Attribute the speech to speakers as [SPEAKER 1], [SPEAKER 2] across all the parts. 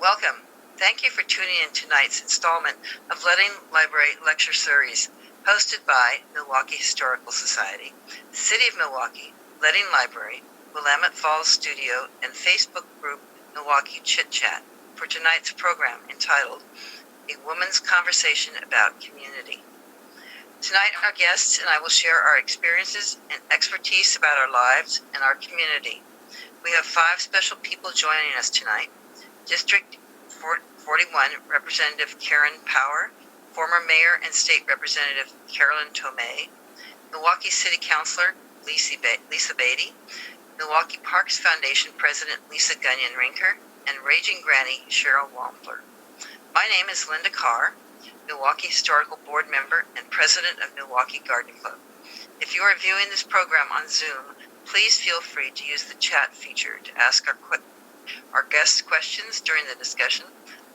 [SPEAKER 1] Welcome. Thank you for tuning in tonight's installment of Letting Library Lecture Series, hosted by Milwaukie Historical Society, the City of Milwaukie, Letting Library, Willamette Falls Studio, and Facebook group Milwaukie Chit Chat for tonight's program entitled A Woman's Conversation About Community. Tonight, our guests and I will share our experiences and expertise about our lives and our community. We have 5 special people joining us tonight. District 41 Representative Karen Power, former Mayor and State Representative Carolyn Tomei, Milwaukie City Councilor Lisa Beatty, Milwaukie Parks Foundation President Lisa Gunyon-Rinker, and Raging Granny Cheryl Wampler. My name is Linda Carr, Milwaukie Historical Board Member and President of Milwaukie Garden Club. If you are viewing this program on Zoom, please feel free to use the chat feature to ask our guests questions during the discussion.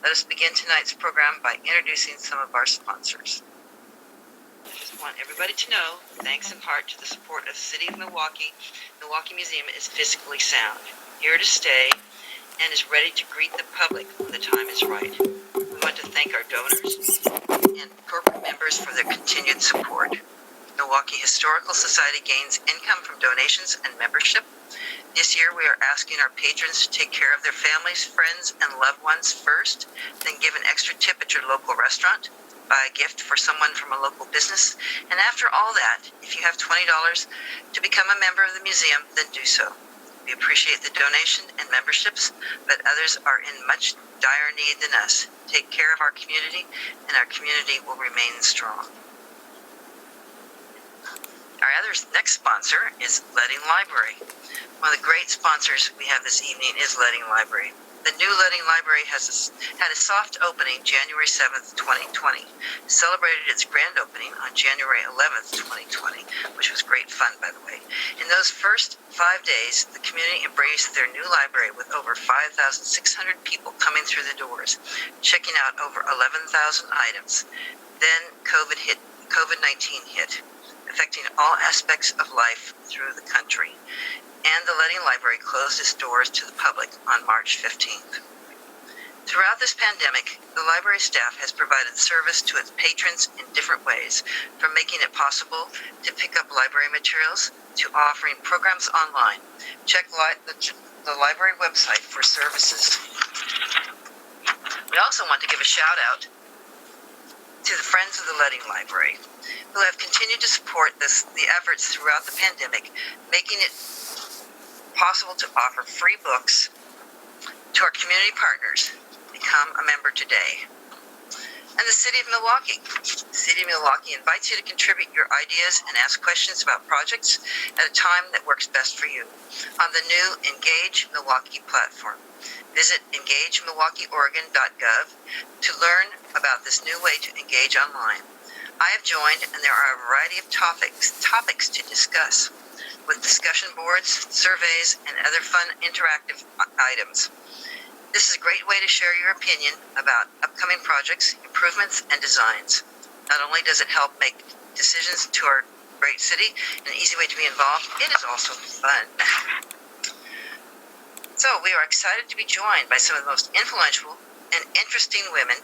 [SPEAKER 1] Let us begin tonight's program by introducing some of our sponsors. I just want everybody to know, thanks in part to the support of the City of Milwaukie, Milwaukie Museum is fiscally sound, here to stay, and is ready to greet the public when the time is right. We want to thank our donors and corporate members for their continued support. Milwaukie Historical Society gains income from donations and membership. This year, we are asking our patrons to take care of their families, friends, and loved ones first, then give an extra tip at your local restaurant, buy a gift for someone from a local business, and after all that, if you have $20 to become a member of the museum, then do so. We appreciate the donation and memberships, but others are in much dire need than us. Take care of our community, and our community will remain strong. Our next sponsor is Letting Library. One of the great sponsors we have this evening is Letting Library. The new Letting Library had a soft opening January 7th, 2020. Celebrated its grand opening on January 11th, 2020, which was great fun, by the way. In those first 5 days, the community embraced their new library with over 5,600 people coming through the doors, checking out over 11,000 items. Then COVID-19 hit, affecting all aspects of life through the country. And the Letting Library closed its doors to the public on March 15th. Throughout this pandemic, the library staff has provided service to its patrons in different ways, from making it possible to pick up library materials to offering programs online. Check the library website for services. We also want to give a shout out to the Friends of the Letting Library, who have continued to support the efforts throughout the pandemic, making it possible to offer free books to our community partners. Become a member today. And the City of Milwaukie. The City of Milwaukie invites you to contribute your ideas and ask questions about projects at a time that works best for you on the new Engage Milwaukie platform. Visit engagemilwaukieoregon.gov to learn about this new way to engage online. I have joined, and there are a variety of topics to discuss, with discussion boards, surveys, and other fun interactive items. This is a great way to share your opinion about upcoming projects, improvements, and designs. Not only does it help make decisions to our great city, an easy way to be involved, it is also fun. So we are excited to be joined by some of the most influential and interesting women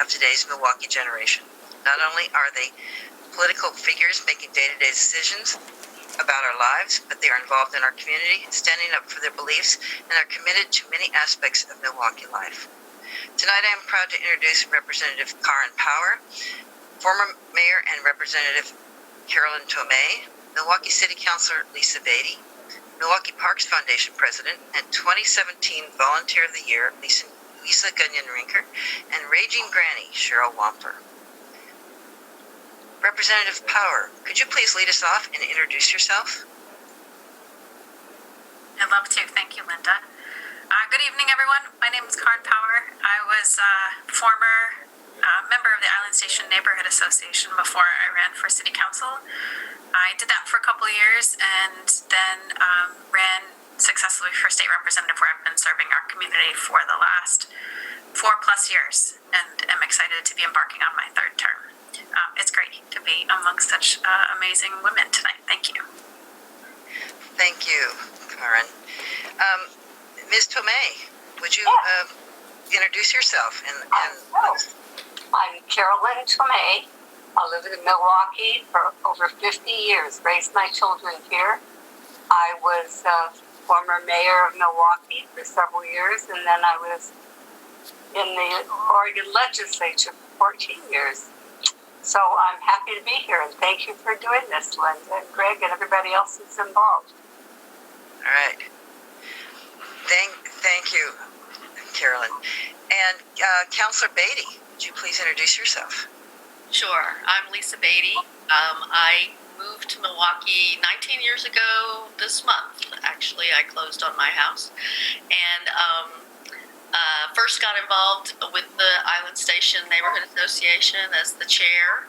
[SPEAKER 1] of today's Milwaukie generation. Not only are they political figures making day-to-day decisions about our lives, but they are involved in our community, standing up for their beliefs, and are committed to many aspects of Milwaukie life. Tonight I am proud to introduce Representative Karen Power, former Mayor and Representative Carolyn Tomei, Milwaukie City Councilor Lisa Beatty, Milwaukie Parks Foundation President and 2017 Volunteer of the Year Lisa Gunyon-Rinker, and Raging Granny Cheryl Wampler. Representative Power, could you please lead us off and introduce yourself?
[SPEAKER 2] I'd love to. Thank you, Linda. Good evening, everyone. My name is Karen Power. I was a former member of the Island Station Neighborhood Association before I ran for City Council. I did that for a couple of years and then ran successfully for State Representative, where I've been serving our community for the last 4+ years, and am excited to be embarking on my 3rd term. It's great to be amongst such amazing women tonight. Thank you.
[SPEAKER 1] Thank you, Karen. Ms. Tomei, would you introduce yourself.
[SPEAKER 3] I'm Carolyn Tomei. I live in Milwaukee for over 50 years, raised my children here. I was former mayor of Milwaukee for several years, and then I was in the Oregon legislature for 14 years. So I'm happy to be here, and thank you for doing this, Linda, and Greg, and everybody else that's involved.
[SPEAKER 1] All right. Thank you, Carolyn. And Councillor Beatty, would you please introduce yourself?
[SPEAKER 4] Sure. I'm Lisa Beatty. I moved to Milwaukee 19 years ago this month. Actually, I closed on my house. And first got involved with the Island Station Neighborhood Association as the chair.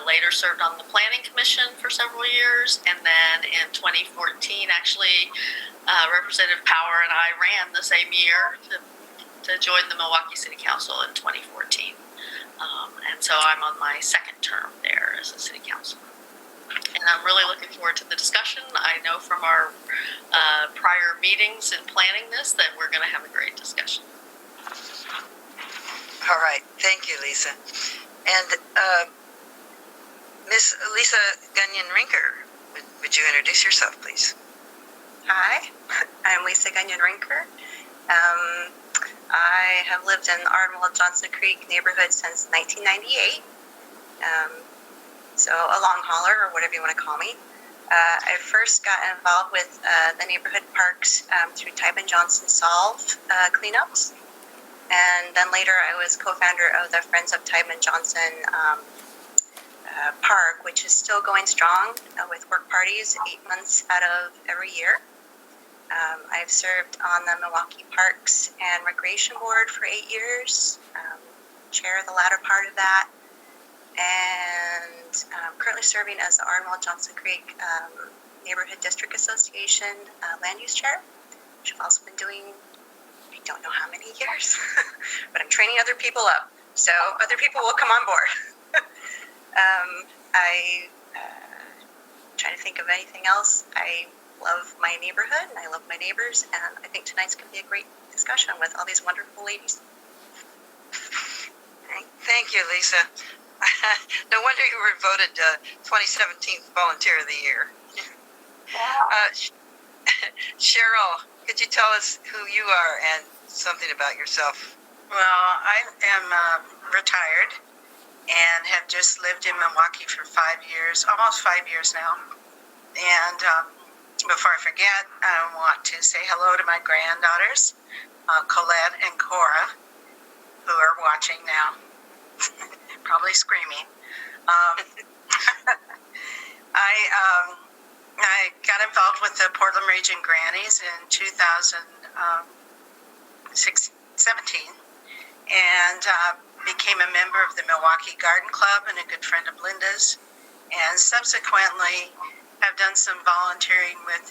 [SPEAKER 4] Later served on the Planning Commission for several years. And then in 2014, actually, Representative Power and I ran the same year to join the Milwaukee City Council in 2014. And so I'm on my second term there as a city councilor. And I'm really looking forward to the discussion. I know from our prior meetings in planning this that we're going to have a great discussion.
[SPEAKER 1] All right. Thank you, Lisa. And Miss Lisa Gunyon-Rinker, would you introduce yourself, please?
[SPEAKER 5] Hi, I'm Lisa Gunyon-Rinker. I have lived in Ardmore-Johnson Creek neighborhood since 1998. So a long hauler, or whatever you want to call me. I first got involved with the neighborhood parks through Tybin Johnson Solve cleanups. And then later I was co-founder of the Friends of Tybin Johnson Park, which is still going strong with work parties 8 months out of every year. I've served on the Milwaukee Parks and Recreation Board for 8 years, chair the latter part of that, and currently serving as the Ardmore-Johnson Creek Neighborhood District Association land use chair, which I've also been doing, I don't know how many years, but I'm training other people up, so other people will come on board. I trying to think of anything else. I love my neighborhood and I love my neighbors, and I think tonight's going to be a great discussion with all these wonderful ladies.
[SPEAKER 1] Thank you, Lisa. No wonder you were voted 2017 Volunteer of the Year. Cheryl, could you tell us who you are and something about yourself?
[SPEAKER 6] Well, I am retired and have just lived in Milwaukee for 5 years, almost 5 years now. And before I forget, I want to say hello to my granddaughters, Colette and Cora, who are watching now, probably screaming. I got involved with the Portland Region Grannies in 2017 and became a member of the Milwaukee Garden Club and a good friend of Linda's, and subsequently have done some volunteering with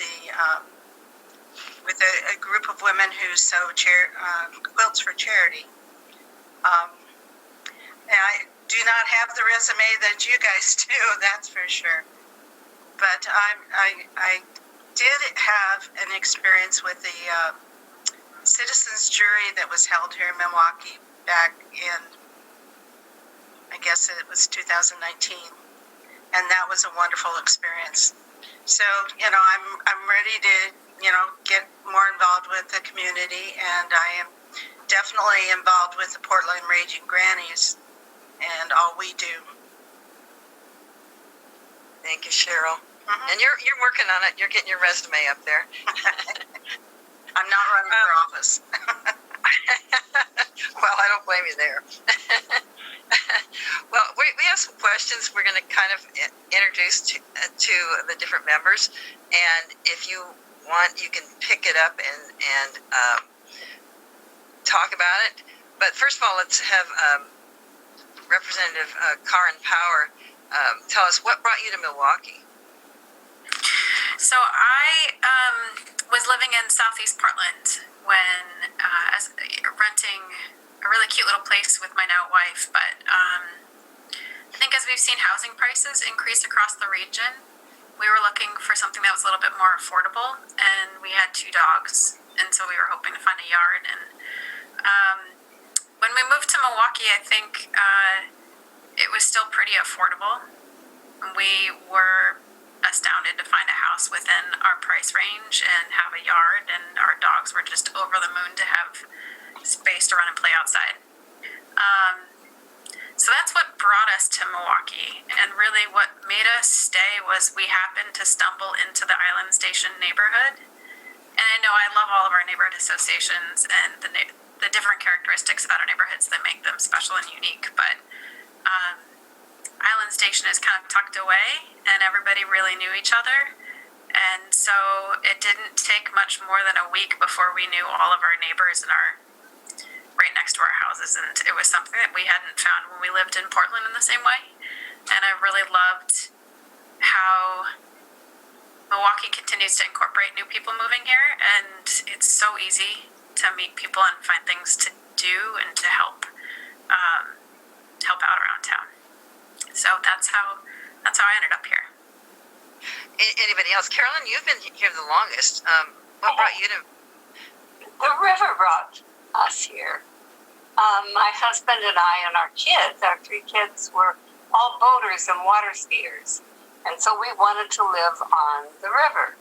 [SPEAKER 6] a group of women who sew quilts for charity. And I do not have the resume that you guys do, that's for sure. But I did have an experience with the citizens jury that was held here in Milwaukee back in, I guess it was 2019, and that was a wonderful experience. So, I'm ready to, get more involved with the community, and I am definitely involved with the Portland Raging Grannies and all we do.
[SPEAKER 1] Thank you, Cheryl.
[SPEAKER 6] Mm-hmm.
[SPEAKER 1] And you're working on it. You're getting your resume up there.
[SPEAKER 6] I'm not running for office.
[SPEAKER 1] Well, I don't blame you there. Well, we have some questions we're going to kind of introduce to the different members, and if you want, you can pick it up and talk about it. But first of all, let's have Representative Karin Power tell us what brought you to Milwaukee.
[SPEAKER 2] So I was living in Southeast Portland when renting a really cute little place with my now wife, but I think as we've seen housing prices increase across the region, we were looking for something that was a little bit more affordable, and we had 2 dogs, and so we were hoping to find a yard, and When we moved to Milwaukie, I think it was still pretty affordable. We were astounded to find a house within our price range and have a yard, and our dogs were just over the moon to have space to run and play outside. So that's what brought us to Milwaukie, and really what made us stay was we happened to stumble into the Island Station neighborhood. And I know I love all of our neighborhood associations and the different characteristics about our neighborhoods that make them special and unique, but Island Station is kind of tucked away, and everybody really knew each other. And so it didn't take much more than a week before we knew all of our neighbors and our right next to our houses, and it was something that we hadn't found when we lived in Portland in the same way. And I really loved how Milwaukie continues to incorporate new people moving here, and it's so easy to meet people and find things to do and to help out around town. So that's how I ended up here.
[SPEAKER 1] Anybody else? Carolyn, you've been here the longest. What brought you to?
[SPEAKER 3] The river brought us here. My husband and I and our kids, our 3 kids, were all boaters and water skiers. And so we wanted to live on the river.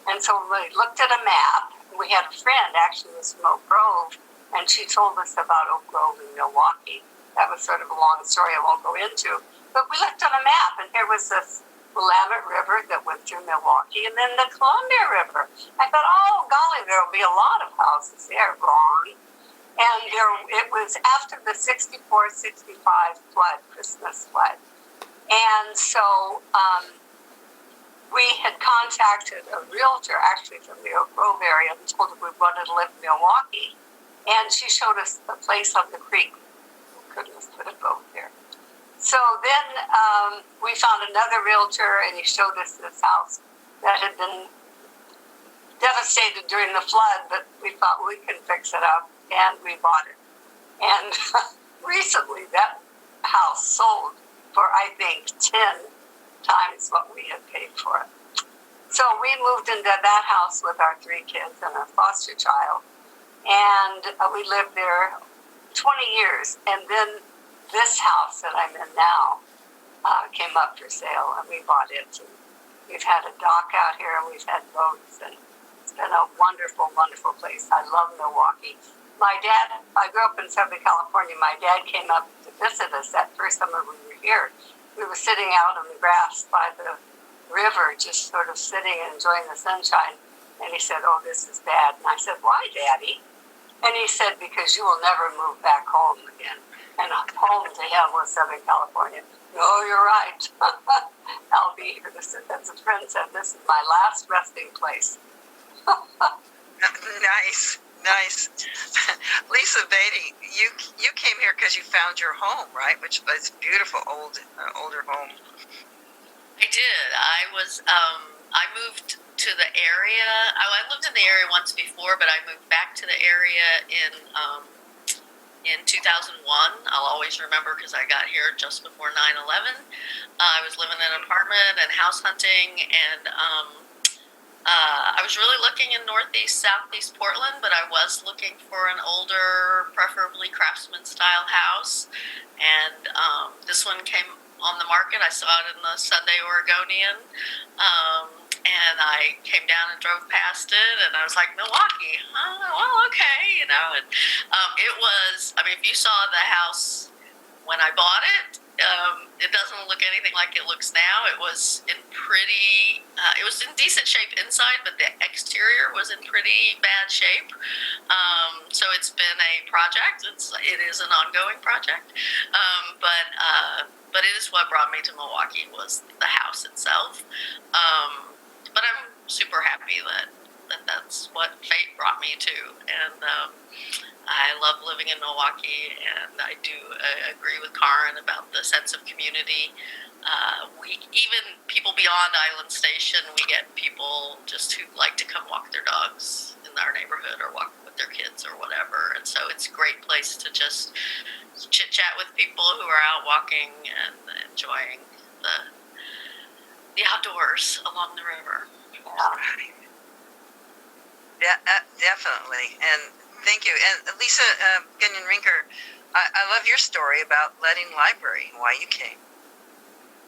[SPEAKER 3] And so we looked at a map. We had a friend, actually, was from Oak Grove, and she told us about Oak Grove in Milwaukie. That was sort of a long story I won't go into. But we looked on a map, and here was this Willamette River that went through Milwaukie, and then the Columbia River. I thought, oh, golly, there will be a lot of houses there. Wrong. And it was after the 64-65 flood, Christmas flood. And so we had contacted a realtor, actually from the Oak Grove area, and told her we wanted to live in Milwaukie. And she showed us the place on the creek. We couldn't have put a boat there. So then we found another realtor, and he showed us this house that had been devastated during the flood, but we thought we can fix it up, and we bought it. And recently that house sold for, I think, 10 times what we had paid for it. So we moved into that house with our 3 kids and a foster child, and we lived there 20 years. And then this house that I'm in now came up for sale, and we bought it. And we've had a dock out here, and we've had boats, and it's been a wonderful, wonderful place. I love Milwaukie. My dad, I grew up in Southern California. My dad came up to visit us that first summer we were here. We were sitting out on the grass by the river, just sort of sitting and enjoying the sunshine. And he said, oh, this is bad. And I said, why, Daddy? And he said, because you will never move back home again. And home to him was Southern California. No, you're right. I'll be here. As a friend said, this is my last resting place.
[SPEAKER 1] Nice. Lisa Beatty, you came here because you found your home, right? Which is a beautiful older home.
[SPEAKER 4] I did. I moved to the area. I lived in the area once before, but I moved back to the area in 2001. I'll always remember because I got here just before 9/11. I was living in an apartment and house hunting, and I was really looking in northeast, southeast Portland, but I was looking for an older, preferably craftsman-style house. And this one came on the market. I saw it in the Sunday Oregonian. And I came down and drove past it, and I was like, Milwaukie, well, okay, you know. And it was, I mean, if you saw the house when I bought it, it doesn't look anything like it looks now. It was in it was in decent shape inside, but the exterior was in pretty bad shape. So it's been a project. It is an ongoing project. But it is what brought me to Milwaukie was the house itself. But I'm super happy that that's what fate brought me to. And I love living in Milwaukie, and I do agree with Karen about the sense of community. Even people beyond Island Station, we get people just who like to come walk their dogs in our neighborhood or walk with their kids or whatever. And so it's a great place to just chit-chat with people who are out walking and enjoying the outdoors along the river.
[SPEAKER 1] Yeah, definitely. And Thank you. And Lisa Gunyon-Rinker, I love your story about Letting Library and why you came.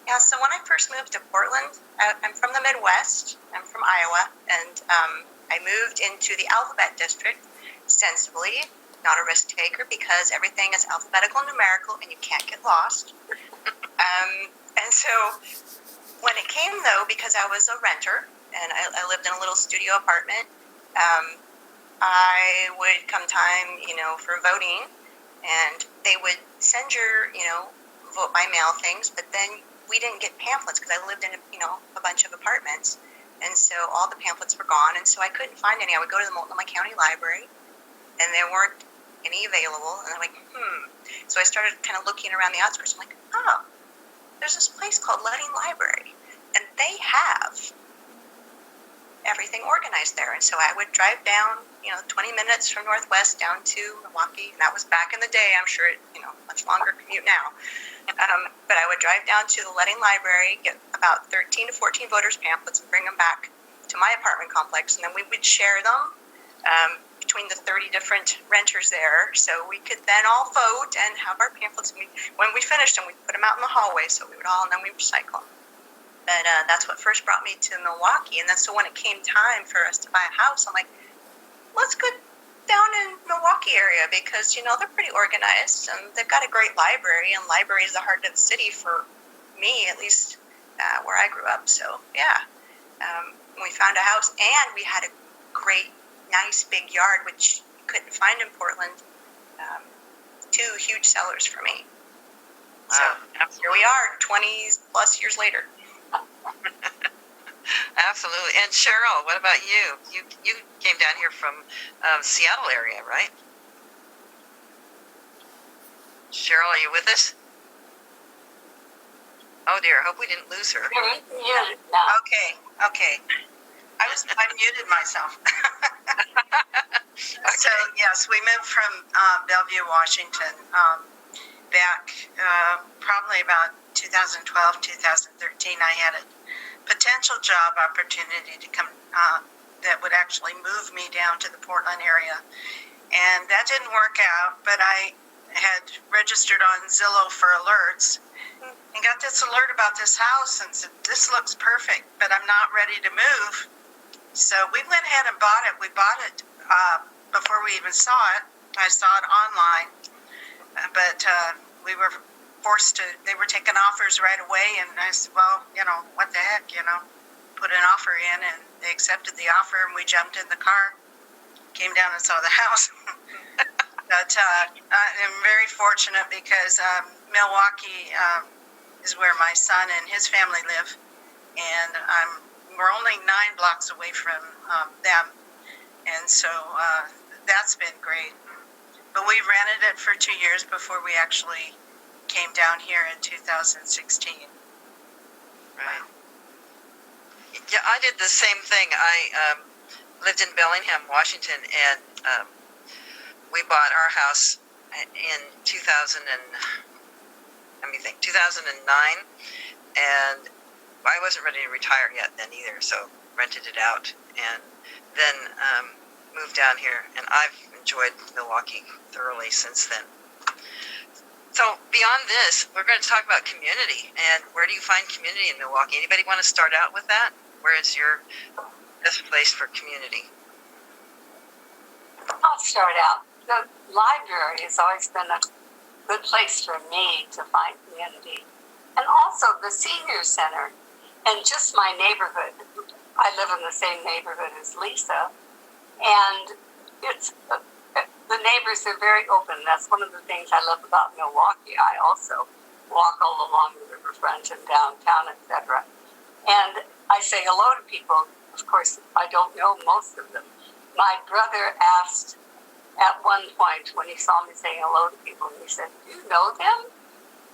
[SPEAKER 5] Yeah, so when I first moved to Portland, I'm from the Midwest. I'm from Iowa, and I moved into the Alphabet District, ostensibly not a risk taker because everything is alphabetical and numerical, and you can't get lost. And so when it came, though, because I was a renter and I lived in a little studio apartment, I would come time, for voting, and they would send your, vote by mail things, but then we didn't get pamphlets because I lived in, a bunch of apartments. And so all the pamphlets were gone, and so I couldn't find any. I would go to the Multnomah County Library, and there weren't any available. And I'm like, So I started kind of looking around the outskirts. I'm like, oh, there's this place called Letting Library, and they have everything organized there. And so I would drive down, 20 minutes from Northwest down to Milwaukie, and that was back in the day. I'm sure it, much longer commute now. But I would drive down to the Letting Library, get about 13 to 14 voters' pamphlets, and bring them back to my apartment complex, and then we would share them between the 30 different renters there, so we could then all vote and have our pamphlets. When we finished them, we put them out in the hallway, so we would all, and then we recycle them. But that's what first brought me to Milwaukie, and then so when it came time for us to buy a house, I'm like, let's go down in Milwaukie area because, they're pretty organized, and they've got a great library, and library is the heart of the city for me, at least where I grew up. So, yeah, we found a house, and we had a great, nice, big yard, which you couldn't find in Portland. 2 huge cellars for me. So here we are, 20 plus years later.
[SPEAKER 1] Absolutely. And Cheryl, what about you? You came down here from Seattle area, right? Cheryl, are you with us? Oh dear, I hope we didn't lose her.
[SPEAKER 3] Yeah.
[SPEAKER 6] Okay. I muted myself. So yes, we moved from Bellevue, Washington, back probably about 2012, 2013. I had a potential job opportunity to come that would actually move me down to the Portland area, and that didn't work out. But I had registered on Zillow for alerts and got this alert about this house and said, this looks perfect, but I'm not ready to move. So we went ahead and bought it. We bought it before we even saw it. I saw it online, but we were forced to, they were taking offers right away, and I said, well, what the heck, put an offer in, and they accepted the offer, and we jumped in the car, came down and saw the house. But I'm very fortunate because Milwaukie is where my son and his family live, and we're only 9 blocks away from them, and so that's been great. But we rented it for 2 years before we actually came down here in 2016.
[SPEAKER 1] Right. Yeah, I did the same thing. I lived in Bellingham, Washington, and we bought our house in 2009, and I wasn't ready to retire yet then either, so rented it out, and then moved down here, and I've enjoyed Milwaukie thoroughly since then. So beyond this, we're going to talk about community, and where do you find community in Milwaukie? Anybody want to start out with that? Where is your best place for community?
[SPEAKER 3] I'll start out. The library has always been a good place for me to find community. And also the senior center and just my neighborhood. I live in the same neighborhood as Lisa, and it's the neighbors are very open. That's one of the things I love about Milwaukie. I also walk all along the riverfront and downtown, etc. And I say hello to people. Of course, I don't know most of them. My brother asked at one point when he saw me saying hello to people, and he said, "Do you know them?"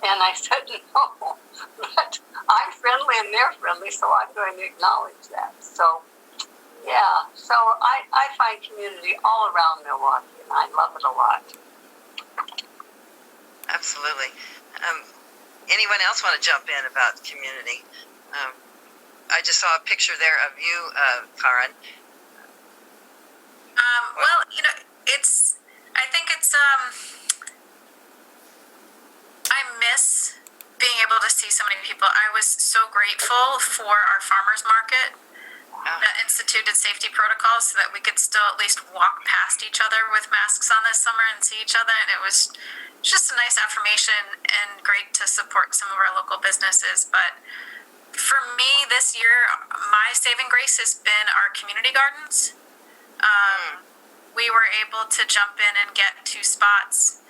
[SPEAKER 3] And I said, "No, but I'm friendly and they're friendly, so I'm going to acknowledge that." So, yeah, so I find community all around Milwaukie, and I love it a lot.
[SPEAKER 1] Absolutely. Anyone else want to jump in about community? I just saw a picture there of you, Karen.
[SPEAKER 2] Well, it's was so grateful for our farmers market that instituted safety protocols so that we could still at least walk past each other with masks on this summer and see each other. And it was just a nice affirmation and great to support some of our local businesses. But for me this year, my saving grace has been our community gardens. We were able to jump in and get 2 spots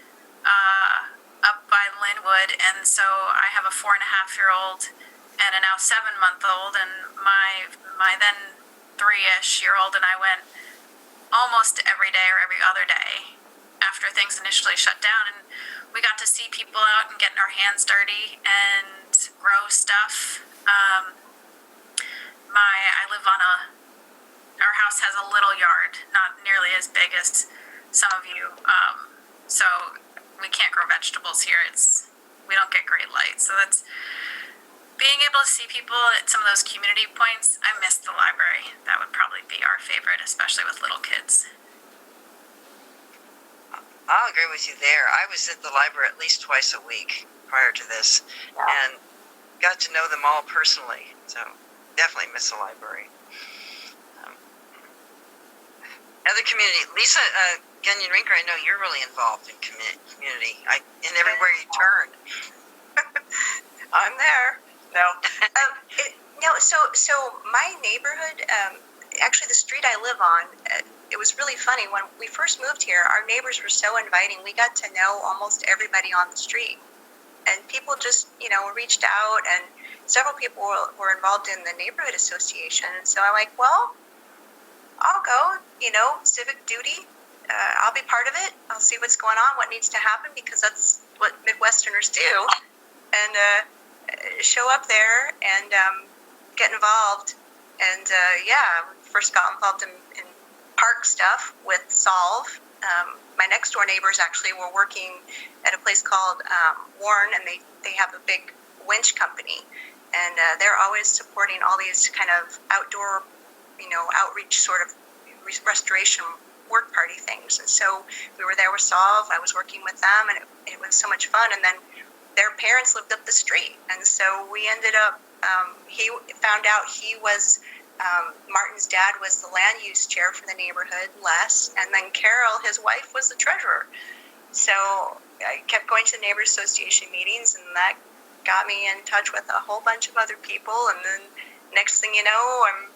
[SPEAKER 2] up by Linwood, and so I have a 4.5-year-old and a now 7-month-old, and my then 3-ish-year-old and I went almost every day or every other day after things initially shut down, and we got to see people out and getting our hands dirty and grow stuff. I live on our house has a little yard, not nearly as big as some of you, so we can't grow vegetables here. We don't get great light, so that's being able to see people at some of those community points. I miss the library. That would probably be our favorite, especially with little kids.
[SPEAKER 1] I'll agree with you there. I was at the library at least twice a week prior to this, and got to know them all personally. So definitely miss the library. Other community, Lisa Gunyon-Rinker, I know you're really involved in community. And everywhere you turn.
[SPEAKER 6] I'm there. No.
[SPEAKER 5] So my neighborhood, actually the street I live on, it was really funny. When we first moved here, our neighbors were so inviting. We got to know almost everybody on the street. And people just, reached out, and several people were involved in the neighborhood association. And so I'm like, well, I'll go, civic duty. I'll be part of it. I'll see what's going on, what needs to happen, because that's what Midwesterners do. And show up there and get involved. And first got involved in park stuff with Solve. My next door neighbors actually were working at a place called Warren, and they have a big winch company. And they're always supporting all these kind of outdoor, outreach sort of restoration work party things. And so we were there with Solve. I was working with them, and it was so much fun. And then their parents lived up the street. And so we ended up, he found out he was, Martin's dad was the land use chair for the neighborhood, Les, and then Carol, his wife, was the treasurer. So I kept going to the Neighbors Association meetings, and that got me in touch with a whole bunch of other people. And then next thing you know, I'm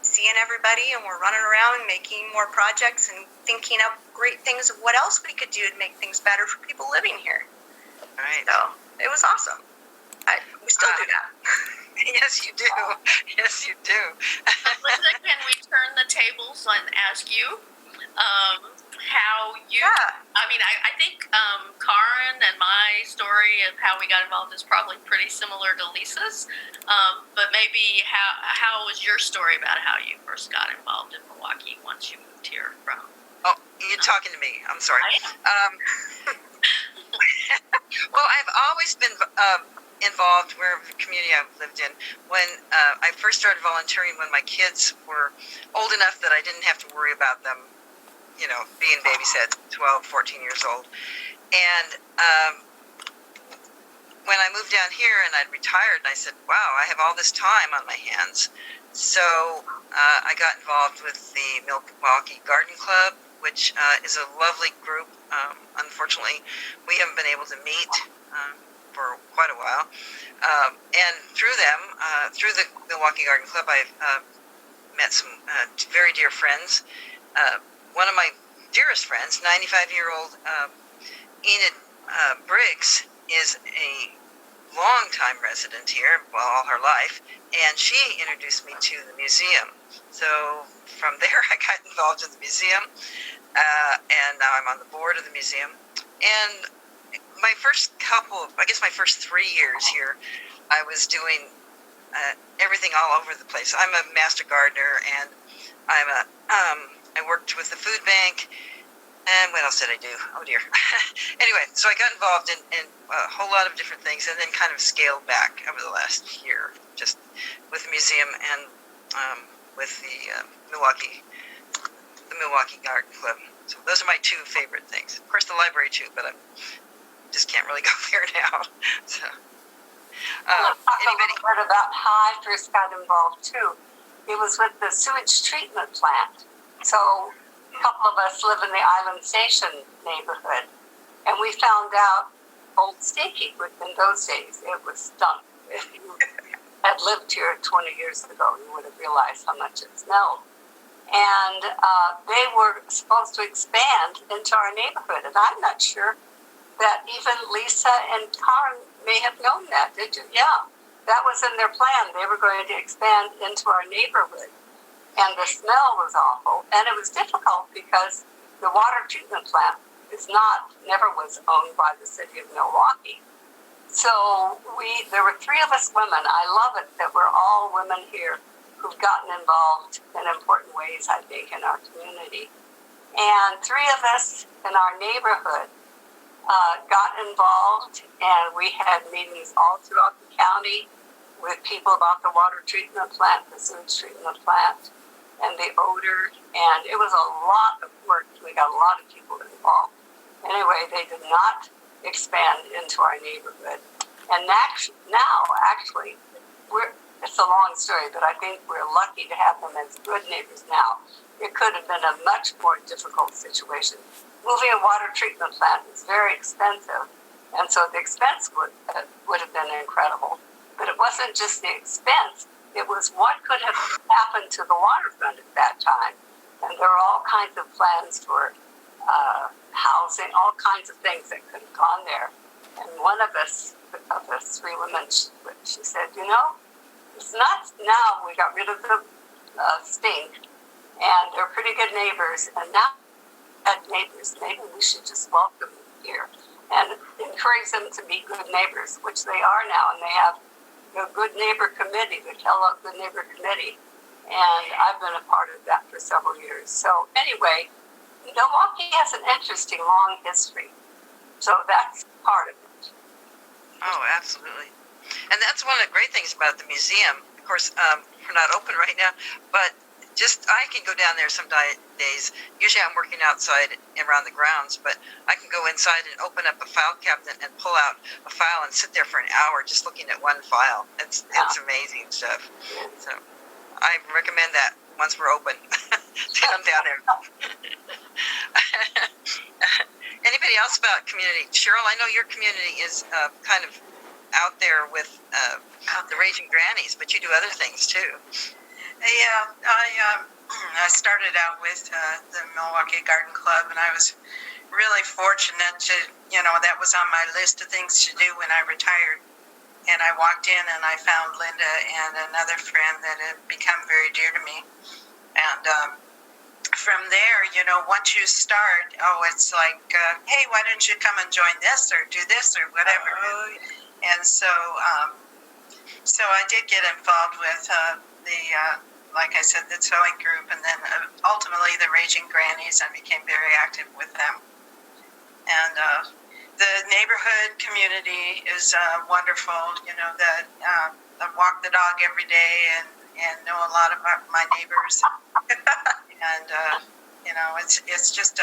[SPEAKER 5] seeing everybody, and we're running around making more projects and thinking up great things of what else we could do to make things better for people living here.
[SPEAKER 1] Right.
[SPEAKER 5] So it was awesome. We still do that.
[SPEAKER 1] Yes, you do. Yes, you do.
[SPEAKER 4] Linda, can we turn the tables and ask you how you...
[SPEAKER 5] Yeah.
[SPEAKER 4] I mean, I think Karen and my story of how we got involved is probably pretty similar to Lisa's, but maybe how was your story about how you first got involved in Milwaukie once you moved here from...
[SPEAKER 1] Oh, you're talking to me. I'm sorry.
[SPEAKER 4] I am.
[SPEAKER 1] Well, I've always been involved wherever the community I've lived in. When I first started volunteering when my kids were old enough that I didn't have to worry about them, being babysat, 12, 14 years old. And when I moved down here and I'd retired, I said, wow, I have all this time on my hands. So I got involved with the Milwaukie Garden Club, which is a lovely group. Unfortunately, we haven't been able to meet for quite a while. And through them, through the Milwaukie Garden Club, I've met some very dear friends. One of my dearest friends, 95-year-old Enid Briggs, is a long-time resident here, all her life, and she introduced me to the museum. So from there, I got involved in the museum, and now I'm on the board of the museum. And my first my first 3 years here, I was doing everything all over the place. I'm a master gardener, and I worked with the food bank. And what else did I do? Oh, dear. Anyway, so I got involved in a whole lot of different things, and then kind of scaled back over the last year, just with the museum and with the Milwaukie Garden Club. So those are my two favorite things. Of course, the library, too, but I just can't really go there now. So.
[SPEAKER 3] I'll talk a
[SPEAKER 1] Anybody?
[SPEAKER 3] little bit about how I first got involved too. It was with the sewage treatment plant. So a couple of us live in the Island Station neighborhood, and we found out Old Stinky, which in those days it was stunk. If you had lived here 20 years ago, you would have realized how much it smelled. And they were supposed to expand into our neighborhood, and I'm not sure that even Lisa and Karen may have known that, did you? Yeah, that was in their plan. They were going to expand into our neighborhood, and the smell was awful, and it was difficult because the water treatment plant never was owned by the city of Milwaukie. So there were three of us women. I love it that we're all women here who've gotten involved in important ways, I think, in our community. And three of us in our neighborhood got involved, and we had meetings all throughout the county with people about the water treatment plant, the sewage treatment plant, and the odor. And it was a lot of work. We got a lot of people involved. Anyway, they did not expand into our neighborhood. And now, actually, it's a long story, but I think we're lucky to have them as good neighbors now. It could have been a much more difficult situation. Moving a water treatment plant is very expensive, and so the expense would have been incredible. But it wasn't just the expense, it was what could have happened to the waterfront at that time. And there were all kinds of plans for housing, all kinds of things that could have gone there. And one of us three women, she said, it's not now we got rid of the stink, and they're pretty good neighbors, and now as neighbors, maybe we should just welcome them here and encourage them to be good neighbors, which they are now, and they have the Good Neighbor Committee, the Kellogg Good Neighbor Committee, and I've been a part of that for several years. So anyway, Milwaukie has an interesting long history, so that's part of it.
[SPEAKER 1] Oh, absolutely. And that's one of the great things about the museum. Of course, we're not open right now, but I can go down there some days. Usually I'm working outside around the grounds, but I can go inside and open up a file cabinet and pull out a file and sit there for an hour just looking at one file. It's amazing stuff. So I recommend that once we're open to come down there. Anybody else about community? Cheryl, I know your community is kind of out there with the Raging Grannies, but you do other things too.
[SPEAKER 6] Yeah, I started out with the Milwaukie Garden Club, and I was really fortunate to, that was on my list of things to do when I retired. And I walked in and I found Linda and another friend that had become very dear to me. And from there, once you start, it's like, hey, why don't you come and join this or do this or whatever. And so I did get involved with like I said, the sewing group, and then ultimately the Raging Grannies. I became very active with them. And the neighborhood community is wonderful. That I walk the dog every day and know a lot of my neighbors. And it's just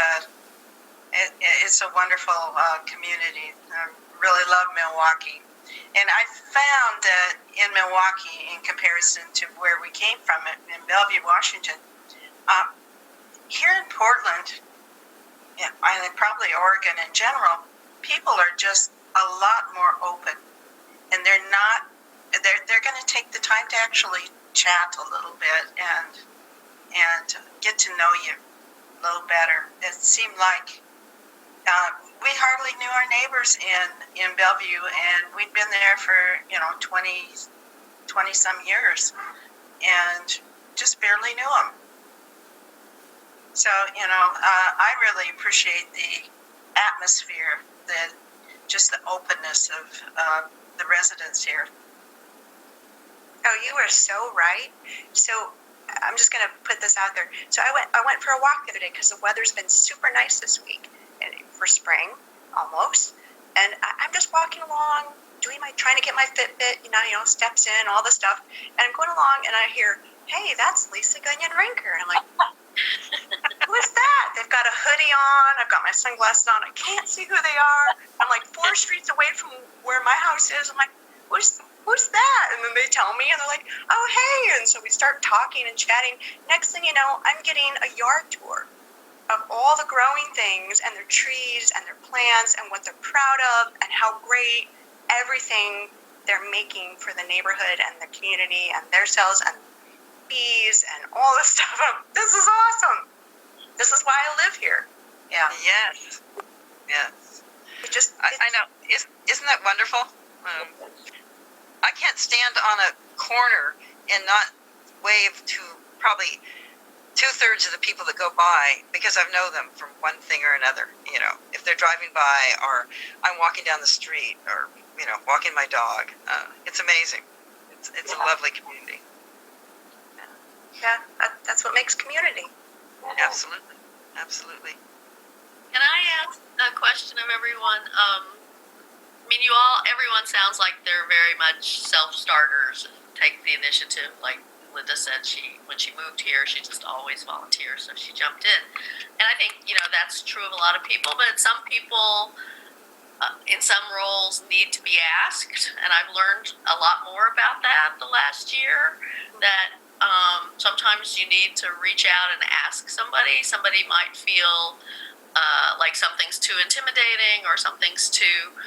[SPEAKER 6] it's a wonderful community. I really love Milwaukie. And I found that in Milwaukie, in comparison to where we came from in Bellevue, Washington, here in Portland, and probably Oregon in general, people are just a lot more open, and they're going to take the time to actually chat a little bit and get to know you a little better. It seemed like we hardly knew our neighbors in Bellevue, and we'd been there for 20 some years, and just barely knew them. So I really appreciate the atmosphere, just the openness of the residents here.
[SPEAKER 5] Oh, you are so right. So I'm just going to put this out there. So I went for a walk the other day because the weather's been super nice this week for spring, almost. And I'm just walking along, trying to get my Fitbit, steps in, all the stuff. And I'm going along, and I hear, "Hey, that's Lisa Gunyon-Rinker." And I'm like, "Who is that?" They've got a hoodie on. I've got my sunglasses on. I can't see who they are. I'm like 4 streets away from where my house is. I'm like, who's that? And then they tell me, and they're like, oh, hey. And so we start talking and chatting. Next thing you know, I'm getting a yard tour of all the growing things and their trees and their plants and what they're proud of and how great everything they're making for the neighborhood and the community and their selves and bees and all this stuff. This is awesome. This is why I live here. Yeah.
[SPEAKER 1] Yes. Yes. I know. Isn't that wonderful? I can't stand on a corner and not wave to probably 2/3 of the people that go by because I know them from one thing or another. You know, if they're driving by or I'm walking down the street or, you know, walking my dog. It's amazing. It's a lovely community.
[SPEAKER 5] Yeah, that's what makes community.
[SPEAKER 1] Absolutely. Absolutely.
[SPEAKER 4] Can I ask a question of everyone? I mean, everyone sounds like they're very much self-starters, take the initiative. Like Linda said, when she moved here, she just always volunteered, so she jumped in. And I think, that's true of a lot of people, but some people in some roles need to be asked, and I've learned a lot more about that the last year, that sometimes you need to reach out and ask somebody. Somebody might feel like something's too intimidating or something's too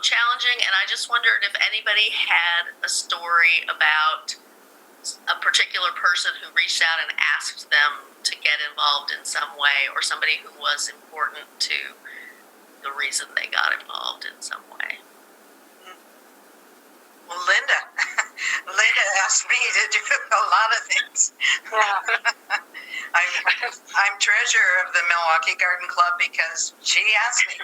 [SPEAKER 4] challenging, and I just wondered if anybody had a story about a particular person who reached out and asked them to get involved in some way, or somebody who was important to the reason they got involved in some way.
[SPEAKER 6] Well, Linda asked me to do a lot of things.
[SPEAKER 3] Yeah.
[SPEAKER 6] I'm treasurer of the Milwaukie Garden Club because she asked me.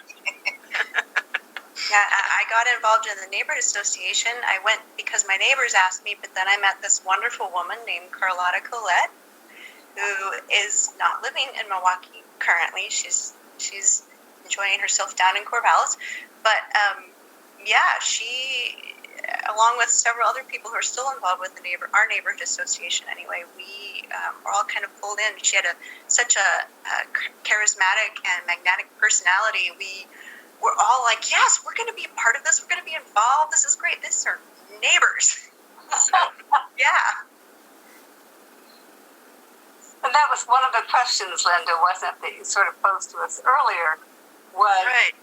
[SPEAKER 5] Yeah, I got involved in the neighborhood association. I went because my neighbors asked me, but then I met this wonderful woman named Carlotta Colette, who is not living in Milwaukie currently. She's enjoying herself down in Corvallis. But yeah, she, along with several other people who are still involved with our neighborhood association anyway, we were all kind of pulled in. She had such a charismatic and magnetic personality. We're all like, yes, we're going to be a part of this. We're going to be involved. This is great. These are neighbors. So, yeah.
[SPEAKER 3] And that was one of the questions, Linda, wasn't it, that you sort of posed to us earlier, was
[SPEAKER 1] Right.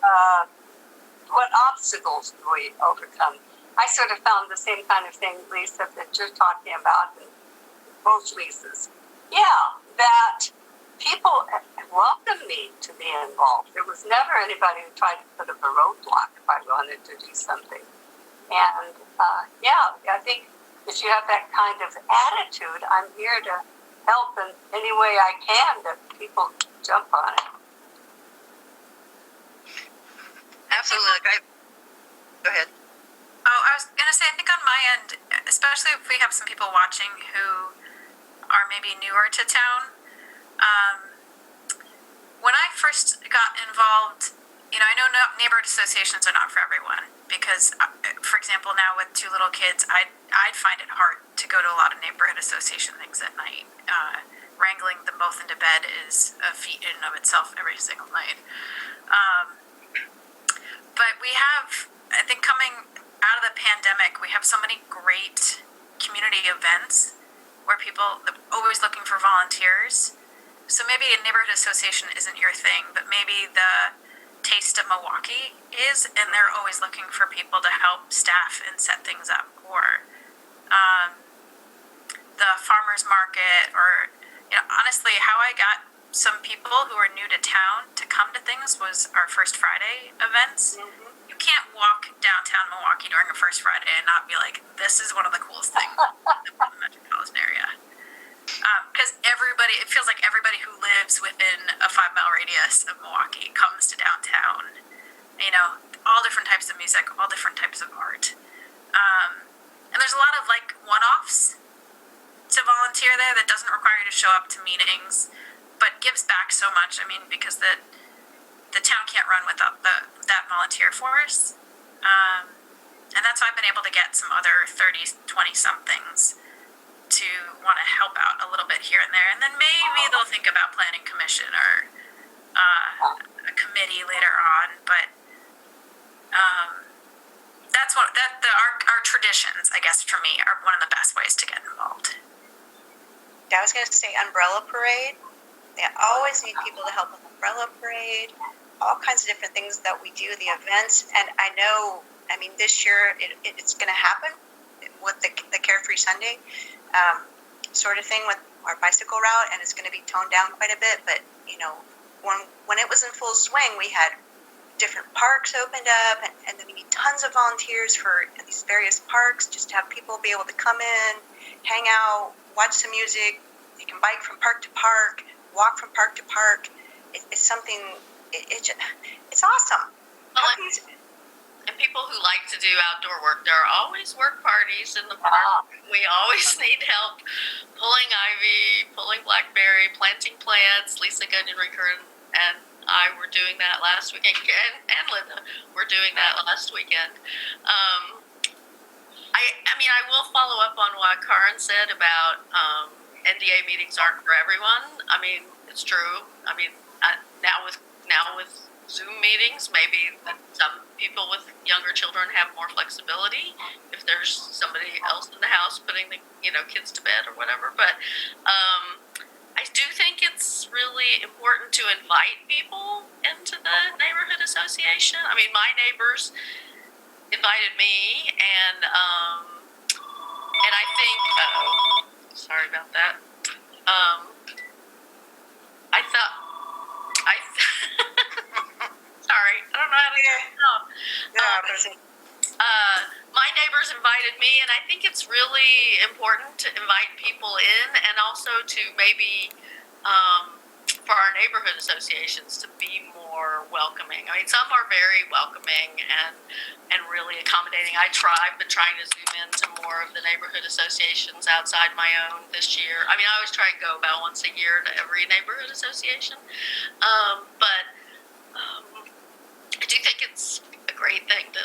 [SPEAKER 3] What obstacles do we overcome? I sort of found the same kind of thing, Lisa, that you're talking about, and both Lisas. Yeah, that people welcomed me to be involved. There was never anybody who tried to put up a roadblock if I wanted to do something. And yeah, I think if you have that kind of attitude, I'm here to help in any way I can that people jump on it.
[SPEAKER 1] Absolutely. Go ahead.
[SPEAKER 2] Oh, I was going to say, I think on my end, especially if we have some people watching who are maybe newer to town, when I first got involved, I know neighborhood associations are not for everyone because, for example, now with 2 little kids, I'd find it hard to go to a lot of neighborhood association things at night. Wrangling them both into bed is a feat in and of itself every single night. But we have, I think, coming out of the pandemic, we have so many great community events where people are always looking for volunteers. So maybe a neighborhood association isn't your thing, but maybe the Taste of Milwaukie is, and they're always looking for people to help staff and set things up. Or the farmers market, or honestly, how I got some people who are new to town to come to things was our First Friday events. Mm-hmm. You can't walk downtown Milwaukie during a First Friday and not be like, this is one of the coolest things in the metropolitan area. Because it feels like everybody who lives within a 5-mile radius of Milwaukie comes to downtown. All different types of music, all different types of art. And there's a lot of one-offs to volunteer there that doesn't require you to show up to meetings, but gives back so much. I mean, because the town can't run without that volunteer force. And that's why I've been able to get some other 30, 20-somethings to want to help out a little bit here and there. And then maybe they'll think about planning commission or a committee later on. But that's what our traditions, I guess, for me, are one of the best ways to get involved.
[SPEAKER 5] I was going to say umbrella parade. They always need people to help with umbrella parade, all kinds of different things that we do, the events. And I know, I mean, this year it's going to happen with the Carefree Sunday sort of thing with our bicycle route, and it's going to be toned down quite a bit. But, you know, when it was in full swing, we had different parks opened up, and then we need tons of volunteers for these various parks, just to have people be able to come in, hang out, watch some music. You can bike from park to park, walk from park to park. It's something, it's awesome.
[SPEAKER 4] And people who like to do outdoor work, there are always work parties in the park. We always need help pulling ivy, pulling blackberry, planting plants. Lisa Gunyon-Ricker and I were doing that last weekend, and Linda were doing that last weekend. I mean, I will follow up on what Karin said about NDA meetings aren't for everyone. I mean, it's true. I mean, now with Zoom meetings, maybe some people with younger children have more flexibility if there's somebody else in the house putting the kids to bed or whatever. But I do think it's really important to invite people into the neighborhood association. I mean, my neighbors invited me, and I think sorry about that. Sorry, I don't know how to get it off. My neighbors invited me, and I think it's really important to invite people in, and also to maybe for our neighborhood associations to be more welcoming. I mean, some are very welcoming and really accommodating. I've been trying to zoom into more of the neighborhood associations outside my own this year. I mean, I always try and go about once a year to every neighborhood association. But I do think it's a great thing to,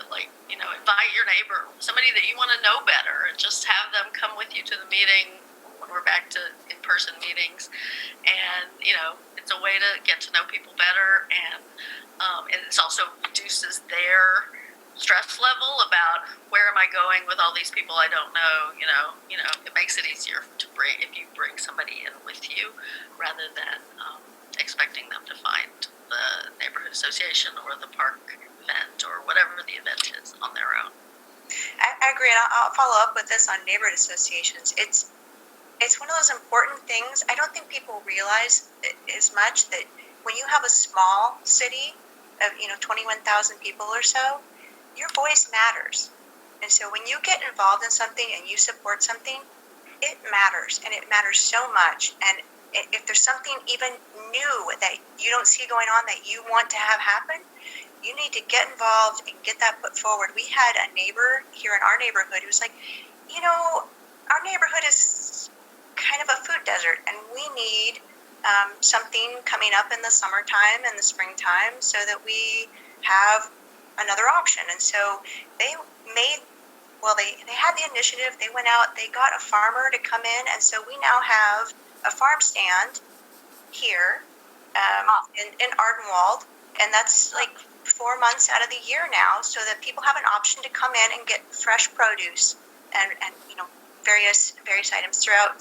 [SPEAKER 4] invite your neighbor, somebody that you want to know better, and just have them come with you to the meeting when we're back to in-person meetings. And, it's a way to get to know people better, and it also reduces their stress level about where am I going with all these people I don't know. It makes it easier if you bring somebody in with you rather than expecting them to find the neighborhood association or the park event or whatever the event is on their own.
[SPEAKER 5] I agree, and I'll follow up with this on neighborhood associations. It's one of those important things. I don't think people realize as much that when you have a small city of 21,000 people or so, your voice matters. And so when you get involved in something and you support something, it matters, and it matters so much. And if there's something even new that you don't see going on that you want to have happen, you need to get involved and get that put forward. We had a neighbor here in our neighborhood who was like, our neighborhood is kind of a food desert, and we need something coming up in the summertime and the springtime so that we have another option. And so they had the initiative. They went out, they got a farmer to come in, and so we now have a farm stand here in Ardenwald, and that's like 4 months out of the year now, so that people have an option to come in and get fresh produce and various items throughout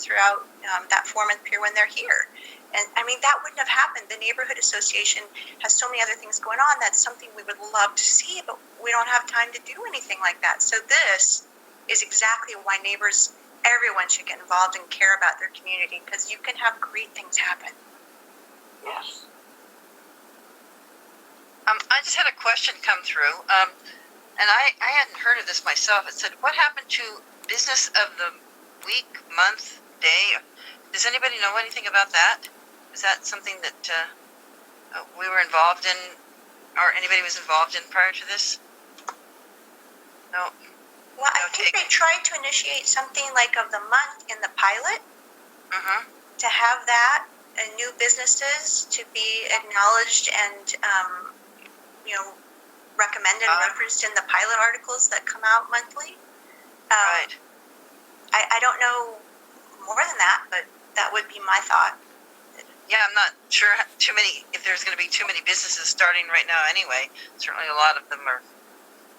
[SPEAKER 5] that 4-month period when they're here. And I mean, that wouldn't have happened. The neighborhood association has so many other things going on. That's something we would love to see, but we don't have time to do anything like that. So this is exactly why everyone should get involved and care about their community, because you can have great things happen.
[SPEAKER 3] Yes.
[SPEAKER 1] I just had a question come through, and I hadn't heard of this myself. It said, what happened to business of the week, month, day? Does anybody know anything about that? Is that something that we were involved in, or anybody was involved in prior to this? No.
[SPEAKER 5] Well, I think they tried to initiate something like of the month in the pilot, to have that, and new businesses to be acknowledged and recommended and referenced in the pilot articles that come out monthly.
[SPEAKER 1] Right.
[SPEAKER 5] I don't know more than that, but that would be my thought.
[SPEAKER 1] Yeah, I'm not sure if there's going to be too many businesses starting right now anyway. Certainly a lot of them are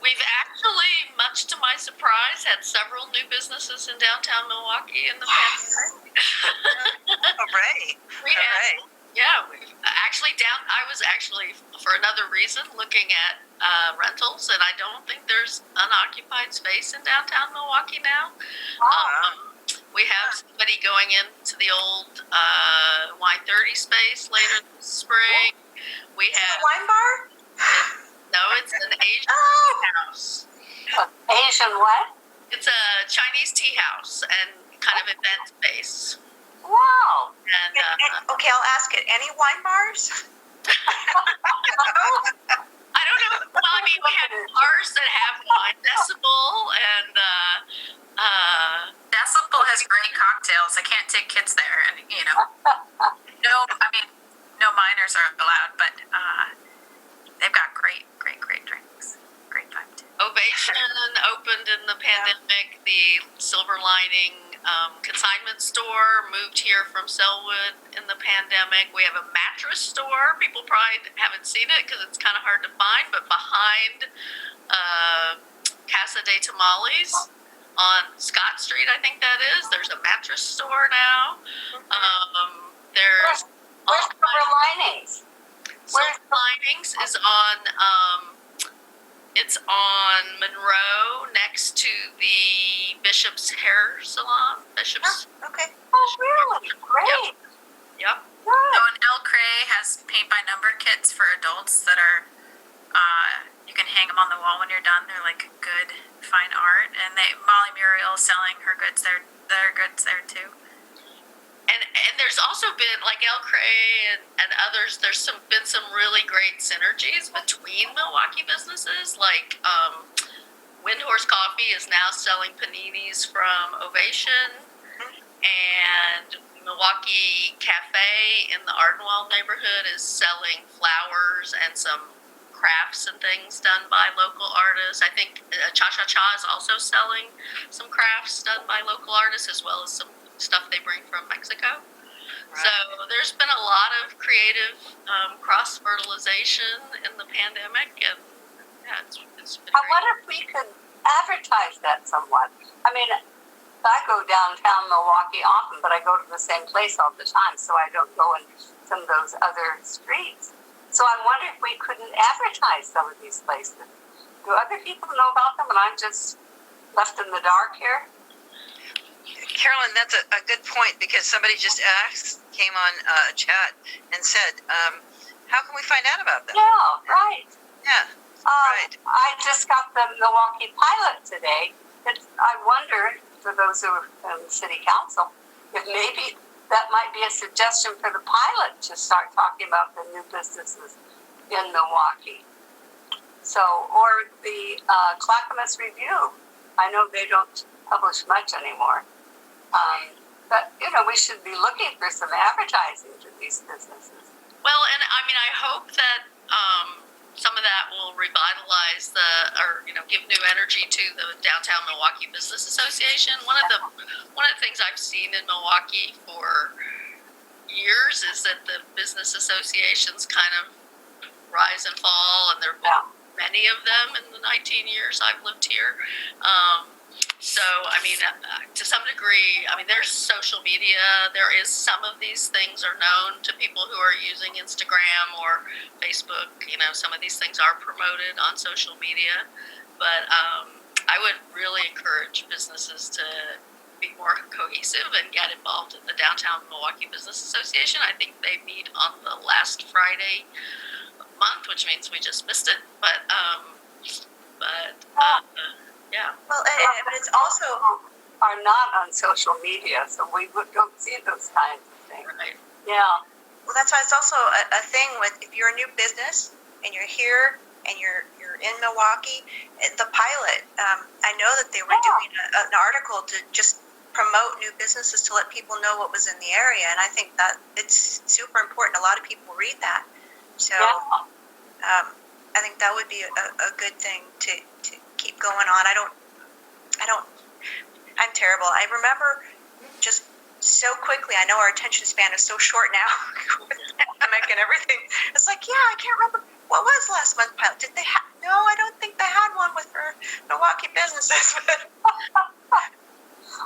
[SPEAKER 4] We've actually, much to my surprise, had several new businesses in downtown Milwaukee in the pandemic.
[SPEAKER 1] Hooray.
[SPEAKER 4] We had, yeah, we've actually I was actually, for another reason, looking at rentals, and I don't think there's unoccupied space in downtown Milwaukee now. We have somebody going into the old Y30 space later this spring. We
[SPEAKER 5] Is it
[SPEAKER 4] have
[SPEAKER 5] a wine bar?
[SPEAKER 4] no, it's an Asian house.
[SPEAKER 3] Asian what?
[SPEAKER 4] It's a Chinese tea house and kind of event space.
[SPEAKER 3] Wow.
[SPEAKER 4] And
[SPEAKER 5] Okay, I'll ask it. Any wine bars?
[SPEAKER 4] I don't know. Well, I mean, we have bars that have wine, Decibel, and
[SPEAKER 2] Decibel has great cocktails. I can't take kids there, and no minors are allowed, but they've got great drinks. Great vibe too.
[SPEAKER 4] Ovation opened in the pandemic. The Silver Lining consignment store moved here from Selwood in the pandemic. We have a mattress store. People probably haven't seen it because it's kind of hard to find, but behind Casa de Tamales on Scott Street, I think that is, there's a mattress store now. There's
[SPEAKER 3] Where's Silver Linings?
[SPEAKER 4] Silver Linings is on it's on Monroe next to the Bishop's Hair Salon. Bishop's.
[SPEAKER 5] Okay.
[SPEAKER 3] Oh, really? Great.
[SPEAKER 4] Yep.
[SPEAKER 3] Good.
[SPEAKER 2] So, and El Cray has paint by number kits for adults that are, you can hang them on the wall when you're done. They're like good, fine art. And Molly Muriel selling her goods there. Their goods there too.
[SPEAKER 4] And there's also been, like El Cray and others, there's been some really great synergies between Milwaukee businesses. Like Windhorse Coffee is now selling paninis from Ovation, and Milwaukee Cafe in the Ardenwald neighborhood is selling flowers and some crafts and things done by local artists. I think Cha Cha Cha is also selling some crafts done by local artists, as well as some stuff they bring from Mexico. Right. So there's been a lot of creative cross-fertilization in the pandemic, and yeah, it's been
[SPEAKER 3] I
[SPEAKER 4] great.
[SPEAKER 3] wonder if we could advertise that somewhat. I mean, I go downtown Milwaukee often, but I go to the same place all the time, so I don't go in some of those other streets. So I wonder if we couldn't advertise some of these places. Do other people know about them, and I'm just left in the dark here?
[SPEAKER 1] Carolyn, that's a good point, because somebody just came on chat and said, how can we find out about them?
[SPEAKER 3] Yeah, right.
[SPEAKER 1] Yeah, right.
[SPEAKER 3] I just got the Milwaukee pilot today. I wonder, for those who are in city council, if maybe that might be a suggestion for the pilot to start talking about the new businesses in Milwaukee. So, or the Clackamas Review. I know they don't publish much anymore. But, we should be looking for some advertising to these businesses.
[SPEAKER 4] Well, and I mean, I hope that some of that will revitalize give new energy to the Downtown Milwaukee Business Association. One of the things I've seen in Milwaukee for years is that the business associations kind of rise and fall, and there have been many of them in the 19 years I've lived here. So, I mean, to some degree, there's social media. There is some of these things are known to people who are using Instagram or Facebook. Some of these things are promoted on social media. But I would really encourage businesses to be more cohesive and get involved in the Downtown Milwaukee Business Association. I think they meet on the last Friday of the month, which means we just missed it. Yeah.
[SPEAKER 5] Well, but it's also
[SPEAKER 3] are not on social media, so we don't see those kinds of things.
[SPEAKER 4] Right.
[SPEAKER 3] Yeah.
[SPEAKER 5] Well, that's why it's also a thing with, if you're a new business and you're here and you're in Milwaukee, the pilot. I know that they were doing an article to just promote new businesses to let people know what was in the area, and I think that it's super important. A lot of people read that, so I think that would be a good thing to keep going on. I'm terrible. I remember just so quickly. I know our attention span is so short now with the pandemic and everything. It's like, I can't remember what was last month's pilot. Did they have? No, no, I don't think they had one with for Milwaukee businesses.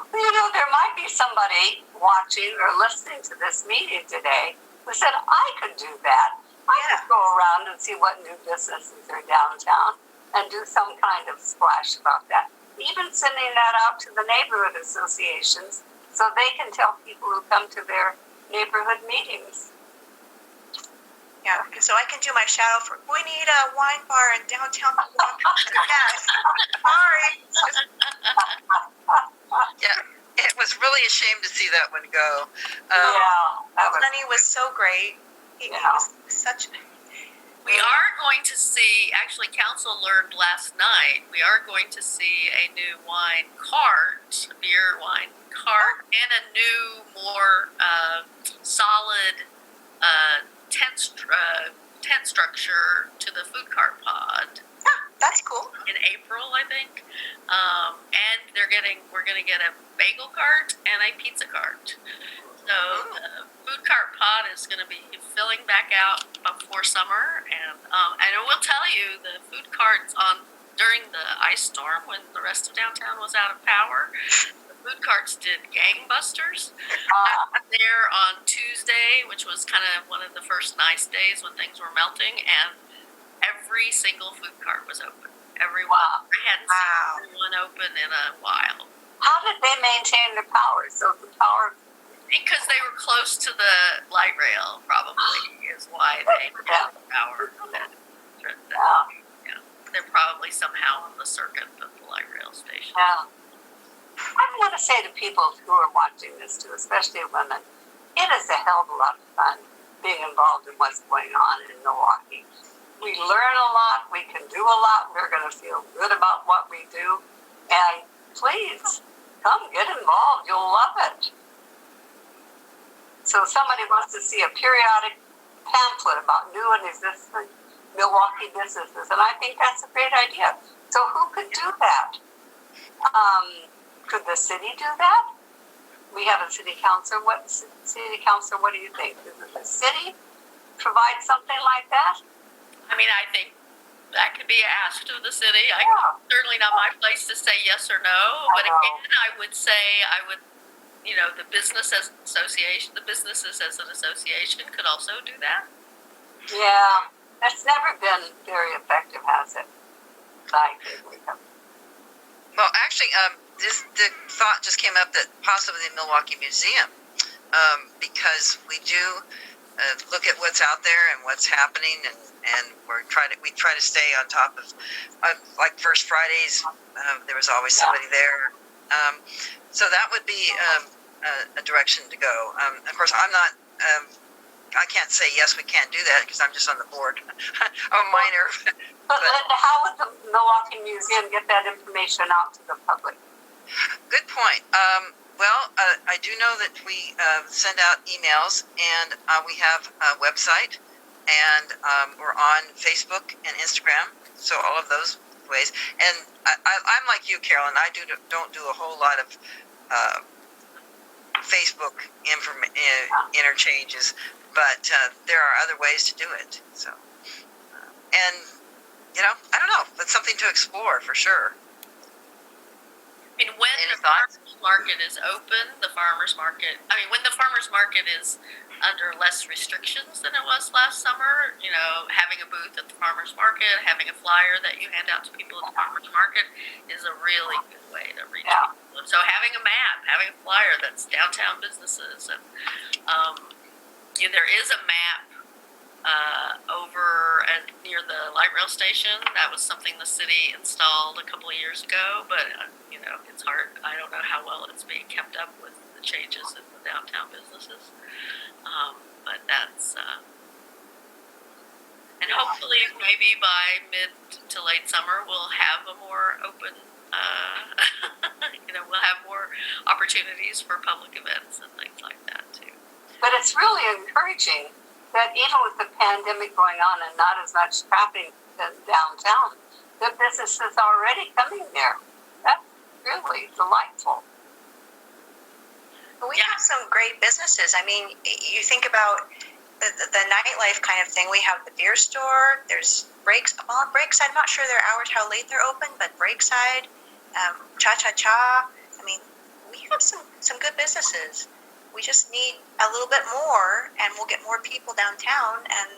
[SPEAKER 3] There might be somebody watching or listening to this meeting today who said, I could do that. I could go around and see what new businesses are downtown and do some kind of splash about that. Even sending that out to the neighborhood associations so they can tell people who come to their neighborhood meetings.
[SPEAKER 5] Yeah, so I can do my shout out for, we need a wine bar in downtown Milwaukee. Yes, sorry.
[SPEAKER 1] Yeah, it was really a shame to see that one go.
[SPEAKER 5] Lenny was so great. He was such.
[SPEAKER 4] We are going to see, actually, council learned last night, we are going to see a new wine cart, beer wine cart, and a new, more solid tent structure to the food cart pod.
[SPEAKER 5] That's cool.
[SPEAKER 4] In April, I think. And we're gonna get a bagel cart and a pizza cart. So the food cart pod is going to be filling back out before summer, and I will tell you, the food carts during the ice storm when the rest of downtown was out of power, the food carts did gangbusters. I was there on Tuesday, which was kind of one of the first nice days when things were melting, and every single food cart was open. Everyone.
[SPEAKER 3] Wow.
[SPEAKER 4] I hadn't seen one open in a while.
[SPEAKER 3] How did they maintain the power? So the power.
[SPEAKER 4] Because they were close to the light rail, probably, is why they had the power. They're probably somehow on the circuit of the light rail station.
[SPEAKER 3] Yeah. I want to say to people who are watching this too, especially women, it is a hell of a lot of fun being involved in what's going on in Milwaukee. We learn a lot, we can do a lot, we're going to feel good about what we do, and please, come get involved, you'll love it. So somebody wants to see a periodic pamphlet about new and existing Milwaukee businesses, and I think that's a great idea. So who could do that? Could the city do that? We have a city council. What do you think? Does the city provide something like that?
[SPEAKER 4] I mean, I think that could be asked of the city. Certainly not my place to say yes or no, but again, I would say the businesses as an association could also do that.
[SPEAKER 3] Yeah, that's never been very effective, has it?
[SPEAKER 1] Well, actually, the thought just came up that possibly the Milwaukie Museum, because we do look at what's out there and what's happening, and we try to stay on top of, like First Fridays, there was always somebody there. So that would be a direction to go. Of course, I'm not. I can't say yes, we can't do that because I'm just on the board. I'm a minor.
[SPEAKER 3] But Linda, how would the Milwaukie Museum get that information out to the public?
[SPEAKER 1] Good point. I do know that we send out emails, and we have a website, and we're on Facebook and Instagram. So all of those ways. And I'm like you, Carolyn. I don't do a whole lot of Facebook interchanges, but there are other ways to do it. So, and I don't know. That's something to explore for sure.
[SPEAKER 4] I mean, when the farmers market is open, when the farmers market is under less restrictions than it was last summer, having a booth at the farmers market, having a flyer that you hand out to people at the farmers market is a really good way to reach people. So having a map, having a flyer that's downtown businesses, and there is a map over near the light rail station. That was something the city installed a couple of years ago, but it's hard. I don't know how well it's being kept up with the changes in the downtown businesses. But that's and hopefully maybe by mid to late summer we'll have a more open we'll have more opportunities for public events and things like that too.
[SPEAKER 3] But it's really encouraging that even with the pandemic going on and not as much traffic downtown, the business is already coming there. That's really delightful.
[SPEAKER 5] We have some great businesses. I mean, you think about the nightlife kind of thing. We have the beer store. There's Breakside. I'm not sure their hours, how late they're open, but Breakside, Cha Cha Cha. I mean, we have some good businesses. We just need a little bit more, and we'll get more people downtown, and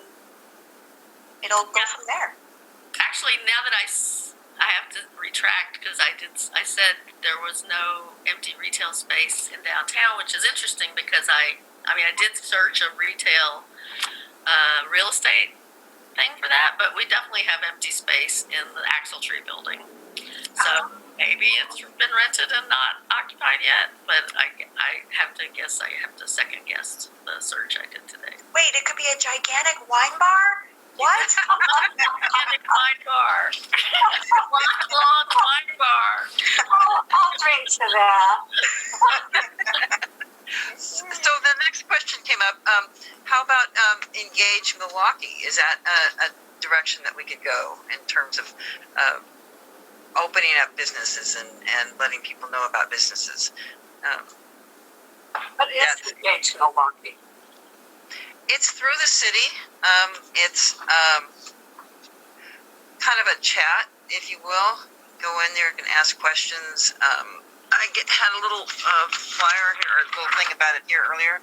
[SPEAKER 5] it'll go from there.
[SPEAKER 4] Actually, now that I have to retract because I said there was no empty retail space in downtown, which is interesting because I did search a retail real estate thing for that, but we definitely have empty space in the Axle Tree building. So maybe it's been rented and not occupied yet, but I have to guess. I have to second guess the search I did today.
[SPEAKER 5] Wait, it could be a gigantic wine bar? What?
[SPEAKER 4] Gigantic wine bar. Long wine bar.
[SPEAKER 3] I'll drink to that.
[SPEAKER 1] So the next question came up. How about Engage Milwaukie? Is that a direction that we could go in terms of opening up businesses and letting people know about businesses?
[SPEAKER 3] What is Engage Milwaukie?
[SPEAKER 1] It's through the city. It's kind of a chat, if you will. Go in there, you can ask questions. I had a little flyer here, or a little thing about it here earlier.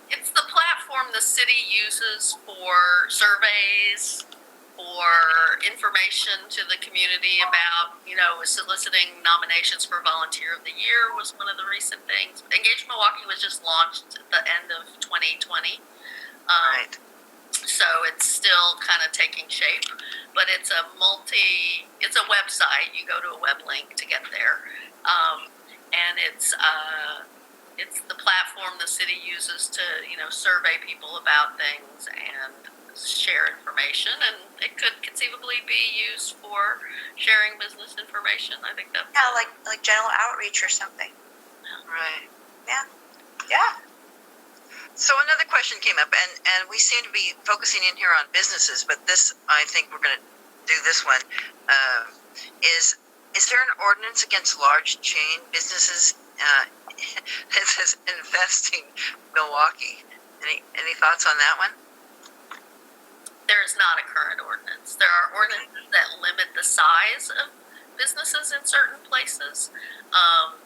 [SPEAKER 4] It's the platform the city uses for surveys, for information to the community about, soliciting nominations for Volunteer of the Year was one of the recent things. Engage Milwaukie was just launched at the end of 2020.
[SPEAKER 1] Right.
[SPEAKER 4] So it's still kind of taking shape, but it's a website. You go to a web link to get there. And it's the platform the city uses to, survey people about things and share information, and it could conceivably be used for sharing business information. I think that
[SPEAKER 5] like general outreach or something.
[SPEAKER 1] Right.
[SPEAKER 5] Yeah.
[SPEAKER 1] So another question came up, and we seem to be focusing in here on businesses, but this, I think we're going to do this one. Is there an ordinance against large chain businesses? It says investing Milwaukie. Any thoughts on that one?
[SPEAKER 4] there is not a current ordinance. There are ordinances that limit the size of businesses in certain places,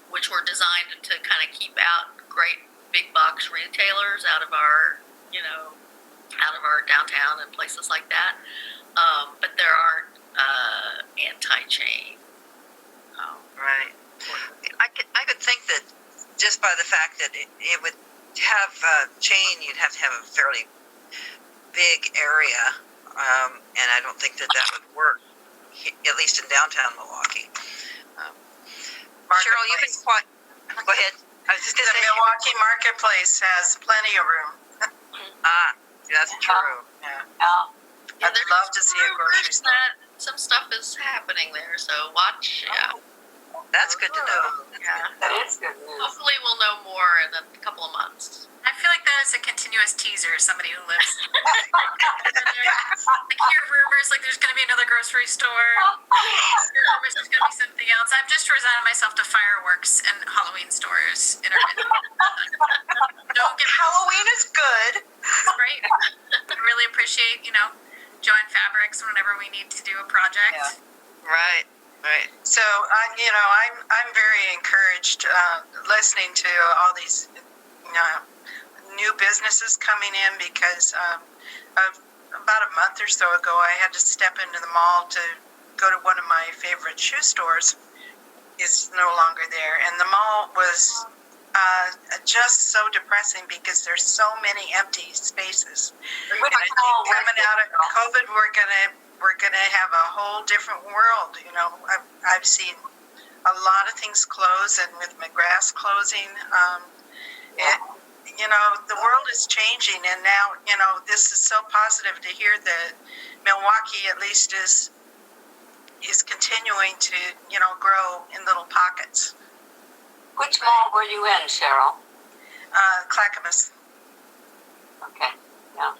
[SPEAKER 4] which were designed to kind of keep out great big box retailers out of our, out of our downtown and places like that. But there aren't anti-chain.
[SPEAKER 1] Right. I could think that just by the fact that it would have chain, you'd have to have a fairly big area, and I don't think that would work, at least in downtown Milwaukie. Cheryl, you've been quite. Go ahead. I was just going to say,
[SPEAKER 6] Milwaukie Marketplace has plenty of room.
[SPEAKER 1] That's true.
[SPEAKER 6] Yeah.
[SPEAKER 4] Yeah,
[SPEAKER 6] I'd love to see a grocery store.
[SPEAKER 4] Some stuff is happening there, so watch. Yeah.
[SPEAKER 1] That's good to know.
[SPEAKER 4] Yeah.
[SPEAKER 3] That is good news.
[SPEAKER 4] Hopefully we'll know more in a couple of months.
[SPEAKER 2] I feel like that is a continuous teaser. Somebody who lives. Like hear rumors like there's going to be another grocery store. Hear rumors there's going to be something else. I've just resigned myself to fireworks and Halloween stores intermittently. Don't get
[SPEAKER 6] Halloween is good.
[SPEAKER 2] right. I really appreciate Joanne Fabrics whenever we need to do a project.
[SPEAKER 6] Yeah.
[SPEAKER 1] Right. Right.
[SPEAKER 6] So I'm very encouraged listening to all these new businesses coming in because about a month or so ago I had to step into the mall to go to one of my favorite shoe stores. It's no longer there, and the mall was just so depressing because there's so many empty spaces. And I think coming out of COVID, we're gonna have a whole different world. I've seen a lot of things close, and with McGrath's closing, the world is changing, and now this is so positive to hear that Milwaukie at least is continuing to grow in little pockets.
[SPEAKER 3] Which mall were you in, Cheryl?
[SPEAKER 6] Clackamas.
[SPEAKER 3] Okay, yeah.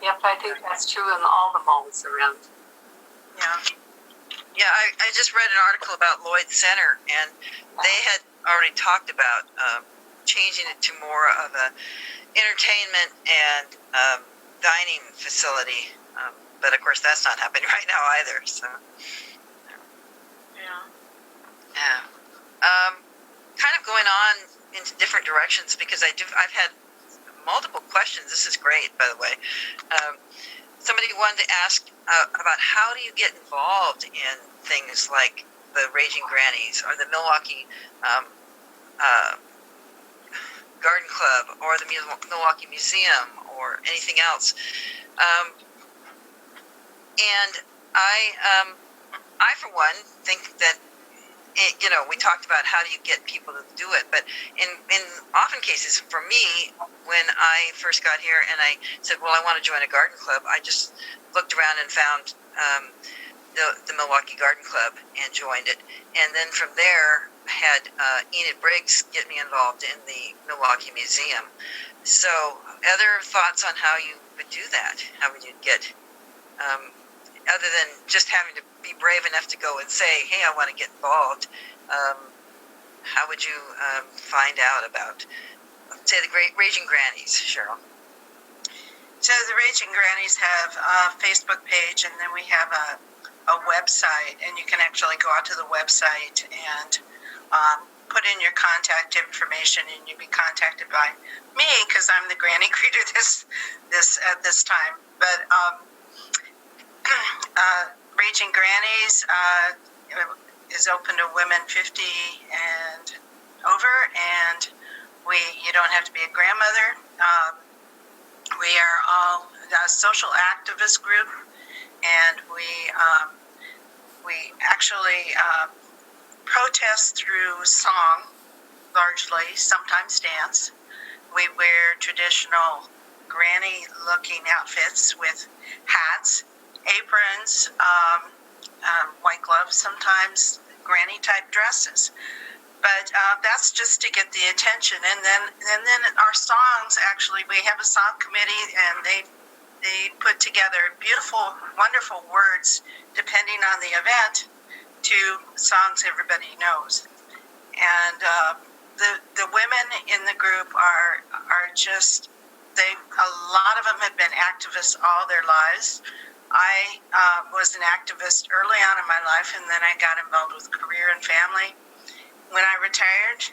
[SPEAKER 3] Yep, I think that's true in all the malls around.
[SPEAKER 6] Yeah.
[SPEAKER 1] Yeah, I just read an article about Lloyd Center, and they had already talked about changing it to more of a entertainment and dining facility. But of course, that's not happening right now either. So, yeah. Kind of going on into different directions because I've had multiple questions. This is great, by the way. Somebody wanted to ask about how do you get involved in things like the Raging Grannies or the Milwaukie Garden Club or the Milwaukie Museum or anything else. And I for one think that we talked about how do you get people to do it, but in often cases for me, when I first got here and I said, well, I want to join a garden club, I just looked around and found the Milwaukie Garden Club and joined it, and then from there had Enid Briggs get me involved in the Milwaukie Museum. So, other thoughts on how you would do that? How would you get, other than just having to be brave enough to go and say, hey, I want to get involved, how would you find out about, say, the Great Raging Grannies, Cheryl?
[SPEAKER 6] So the Raging Grannies have a Facebook page, and then we have a website, and you can actually go out to the website and put in your contact information, and you'll be contacted by me because I'm the granny greeter at this time. But Raging Grannies is open to women 50 and over, and you don't have to be a grandmother. We are all a social activist group, and we actually protest through song, largely, sometimes dance. We wear traditional granny-looking outfits with hats, aprons, white gloves, sometimes granny-type dresses. But that's just to get the attention, and then our songs. Actually, we have a song committee, and they put together beautiful, wonderful words, depending on the event, to songs everybody knows. And the women in the group are just a lot of them have been activists all their lives. I was an activist early on in my life, and then I got involved with career and family. When I retired,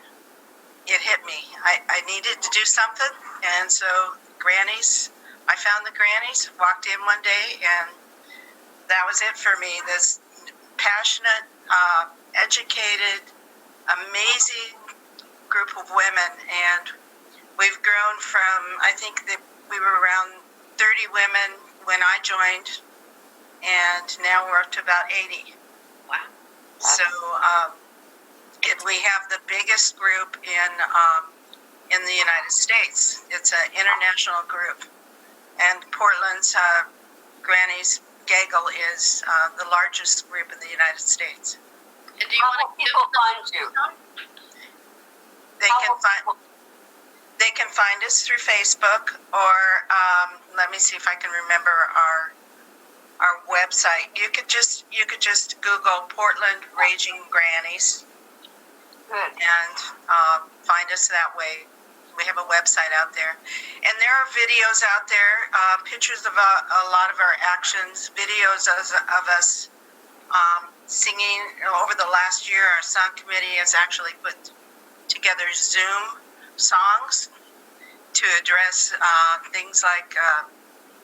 [SPEAKER 6] it hit me. I needed to do something, and so grannies, I found the grannies, walked in one day, and that was it for me. This passionate, educated, amazing group of women, and we've grown from, I think that we were around 30 women when I joined, and now we're up to about 80.
[SPEAKER 4] Wow.
[SPEAKER 6] So we have the biggest group in the United States. It's an international group, and Portland's Grannies Gaggle is the largest group in the United States.
[SPEAKER 4] And do you
[SPEAKER 3] How
[SPEAKER 4] want
[SPEAKER 3] will
[SPEAKER 4] to
[SPEAKER 3] people find you?
[SPEAKER 6] They can find us through Facebook, or let me see if I can remember our website. You could just Google Portland Raging Grannies.
[SPEAKER 3] Good.
[SPEAKER 6] And find us that way. We have a website out there. And there are videos out there, pictures of a lot of our actions, videos of us singing. Over the last year, our song committee has actually put together Zoom songs to address things like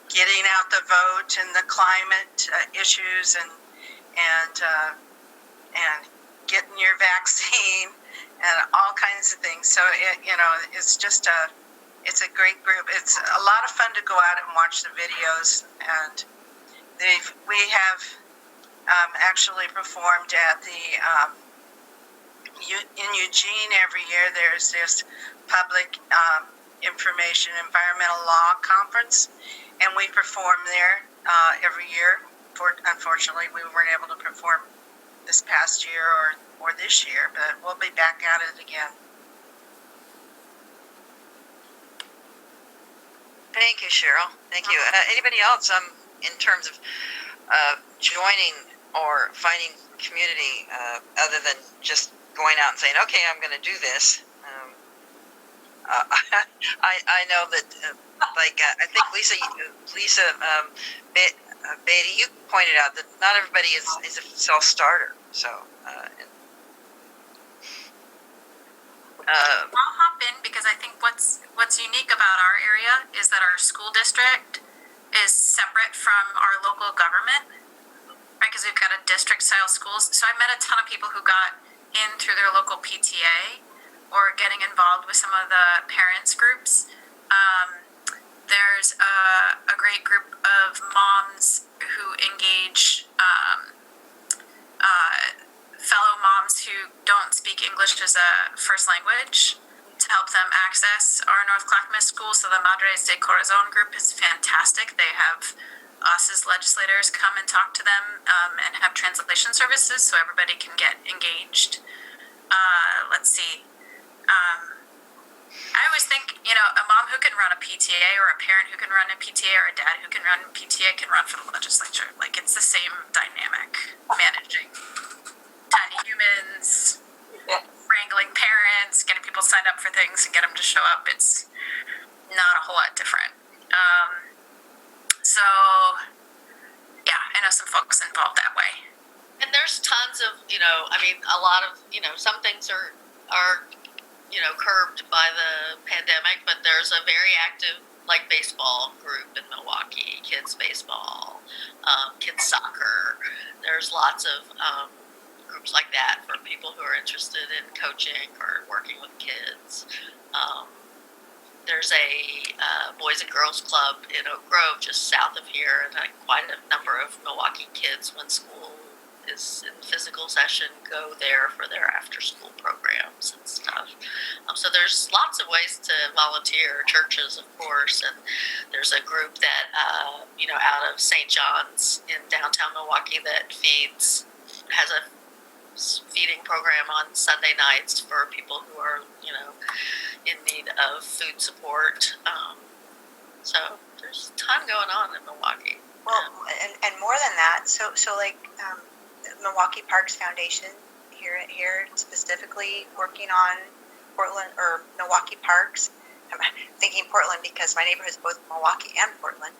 [SPEAKER 6] getting out the vote and the climate issues and getting your vaccine and all kinds of things. So it's just it's a great group. It's a lot of fun to go out and watch the videos, and we have actually performed at the in Eugene every year. There's this public information environmental law conference, and we perform there every year. Unfortunately, we weren't able to perform this past year or this year, but we'll be back at it again.
[SPEAKER 1] Thank you, Cheryl. Thank you. Anybody else in terms of joining or finding community other than just going out and saying, okay, I'm going to do this? I know that, I think Lisa Beatty, you pointed out that not everybody is a self-starter. So,
[SPEAKER 2] I'll hop in because I think what's unique about our area is that our school district is separate from our local government, right? Because we've got a district-style schools. So I met a ton of people who got in through their local PTA or getting involved with some of the parents groups. There's a great group of moms who engage fellow moms who don't speak English as a first language to help them access our North Clackamas school. So the Madres de Corazon group is fantastic. They have us as legislators come and talk to them and have translation services so everybody can get engaged. Let's see. I always think, a mom who can run a PTA or a parent who can run a PTA or a dad who can run a PTA can run for the legislature. Like, it's the same dynamic, managing tiny humans, wrangling parents, getting people signed up for things and get them to show up. It's not a whole lot different. So, yeah, I know some folks involved that way.
[SPEAKER 4] And there's tons of, a lot of, some things are curbed by the pandemic, but there's a very active, baseball group in Milwaukee, kids baseball, kids soccer. There's lots of groups like that for people who are interested in coaching or working with kids. There's a Boys and Girls Club in Oak Grove, just south of here, and quite a number of Milwaukee kids, when school is in physical session, go there for their after-school programs and stuff. So there's lots of ways to volunteer. Churches, of course, and there's a group that, out of St. John's in downtown Milwaukee that has a feeding program on Sunday nights for people who are, in need of food support. So there's a ton going on in Milwaukee.
[SPEAKER 5] Well, and more than that, so Milwaukee Parks Foundation here specifically working on Portland or Milwaukee Parks. I'm thinking Portland because my neighborhood is both Milwaukee and Portland.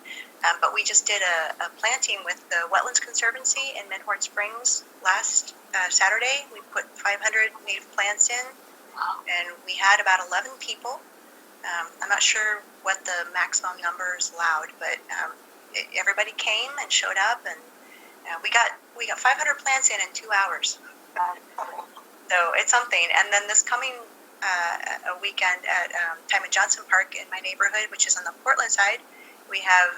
[SPEAKER 5] But we just did a planting with the Wetlands Conservancy in Midhorn Springs last Saturday. We put 500 native plants in, and we had about 11 people. I'm not sure what the maximum number is allowed, but everybody came and showed up, and we got 500 plants in 2 hours. So it's something. And then this coming a weekend at Timon Johnson Park in my neighborhood, which is on the Portland side, we have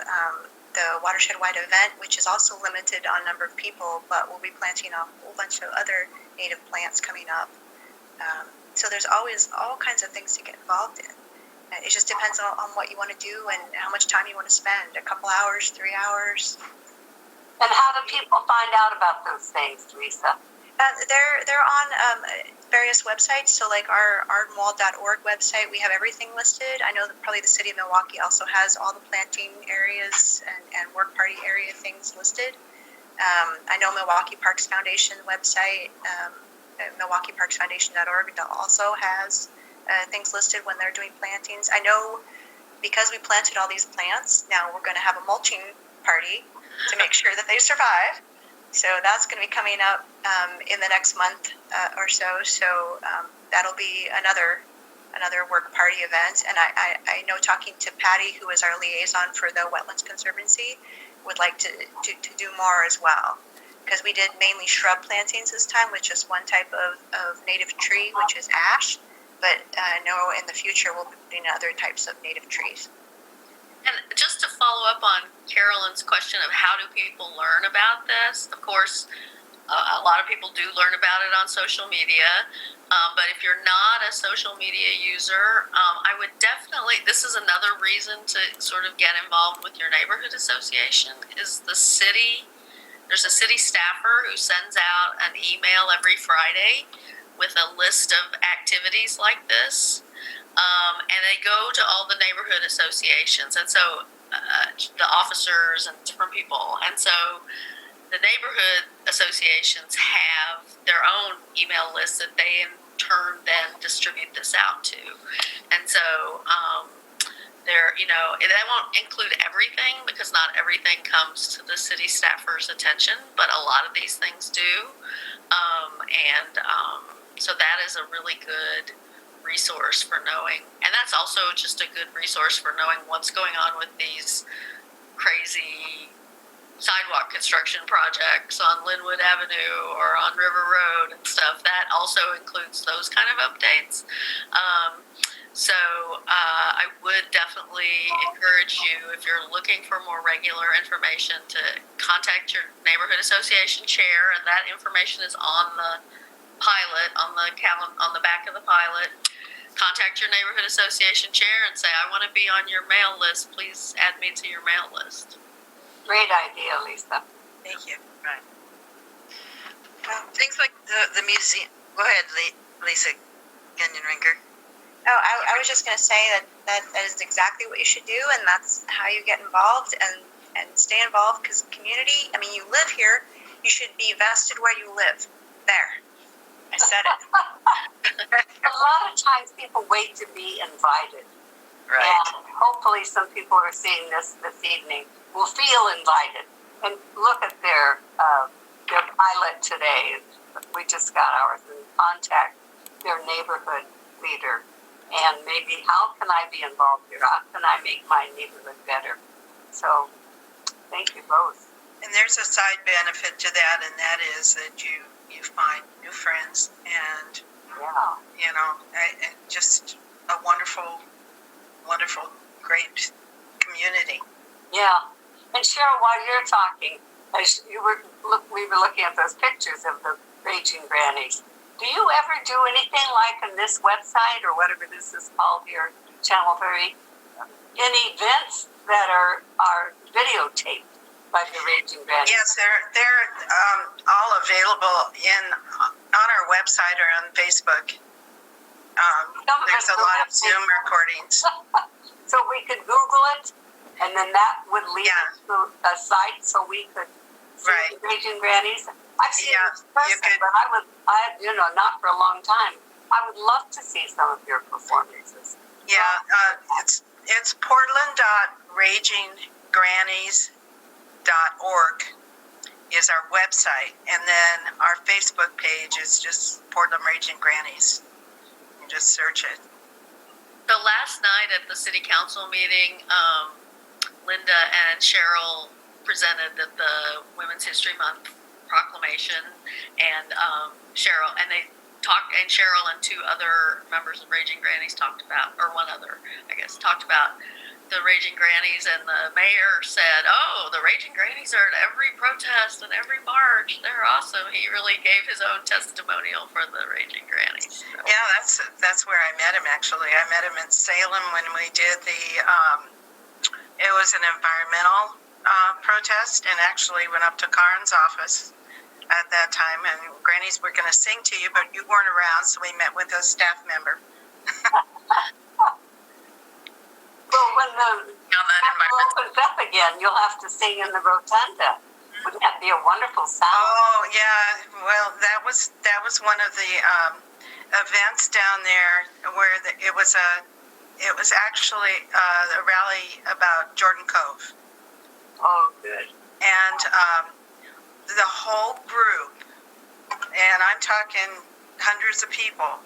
[SPEAKER 5] the Watershed Wide event, which is also limited on number of people, but we'll be planting a whole bunch of other native plants coming up. So there's always all kinds of things to get involved in. It just depends on what you want to do and how much time you want to spend. A couple hours, 3 hours.
[SPEAKER 3] And how do people find out about those things, Lisa?
[SPEAKER 5] They're on various websites. So like our ardenwald.org website, we have everything listed. I know that probably the city of Milwaukee also has all the planting areas and work party area things listed. I know Milwaukee Parks Foundation website, MilwaukeeParksFoundation.org also has things listed when they're doing plantings. I know because we planted all these plants, now we're going to have a mulching party to make sure that they survive. So that's going to be coming up in the next month or so. So that'll be another work party event. And I know, talking to Patty, who is our liaison for the Wetlands Conservancy, would like to do more as well. Because we did mainly shrub plantings this time with just one type of native tree, which is ash. But I know in the future we'll be putting other types of native trees.
[SPEAKER 4] And just to follow up on Carolyn's question of how do people learn about this, of course, a lot of people do learn about it on social media. But if you're not a social media user, I would definitely, this is another reason to sort of get involved with your neighborhood association, is the city. There's a city staffer who sends out an email every Friday with a list of activities like this. And they go to all the neighborhood associations, and so the officers and different people. And so the neighborhood associations have their own email list that they in turn then distribute this out to. And so there, that won't include everything because not everything comes to the city staffers' attention, but a lot of these things do. So that is a really good resource for knowing, and that's also just a good resource for knowing what's going on with these crazy sidewalk construction projects on Linwood Avenue or on River Road and stuff. That also includes those kind of updates. I would definitely encourage you, if you're looking for more regular information, to contact your neighborhood association chair, and that information is on the pilot, on the back of the pilot. Contact your neighborhood association chair and say, I want to be on your mail list. Please add me to your mail list.
[SPEAKER 3] Great idea, Lisa.
[SPEAKER 1] Thank you. Right. Things like the museum. Go ahead, Lisa Kenyon Rinker.
[SPEAKER 5] Oh, I was just going to say that is exactly what you should do, and that's how you get involved and stay involved, because community, I mean, you live here, you should be vested where you live. There. I said it.
[SPEAKER 3] A lot of times people wait to be invited.
[SPEAKER 1] Right.
[SPEAKER 3] And hopefully some people are seeing this evening will feel invited. And look at their pilot today. We just got ours, and contact their neighborhood leader. And maybe, how can I be involved here? How can I make my neighborhood better? So, thank you both.
[SPEAKER 6] And there's a side benefit to that, and that is that you find new friends and, just a wonderful, great community.
[SPEAKER 3] Yeah. And Cheryl, while you're talking, we were looking at those pictures of the Raging Grannies. Do you ever do anything like on this website or whatever this is called here, Channel 30, any events that are videotaped by the Raging Grannies?
[SPEAKER 6] Yes, they're all available on our website or on Facebook. There's a lot of Zoom recordings.
[SPEAKER 3] So we could Google it, and then that would lead us to a site so we could see the Raging Grannies. I've seen this person, but not for a long time. I would love to see some of your performances.
[SPEAKER 6] Yeah, it's portland.raginggrannies.org is our website, and then our Facebook page is just Portland Raging Grannies. You just search it.
[SPEAKER 4] So last night at the city council meeting, Linda and Cheryl presented the Women's History Month proclamation, and Cheryl and two other members of Raging Grannies talked about the Raging Grannies, and the mayor said, "Oh, the Raging Grannies are at every protest and every march. They're awesome." He really gave his own testimonial for the Raging Grannies. So.
[SPEAKER 6] Yeah, that's where I met him. Actually, I met him in Salem when we did it was an environmental protest, and actually went up to Karin's office at that time, and Grannies were going to sing to you, but you weren't around, so we met with a staff member.
[SPEAKER 3] Well, when the temple opens up again, you'll have to sing in the rotunda. Wouldn't that be a wonderful sound?
[SPEAKER 6] Oh yeah, well that was one of the events down there where it was actually a rally about Jordan Cove.
[SPEAKER 3] Oh, good.
[SPEAKER 6] And the whole group, and I'm talking hundreds of people,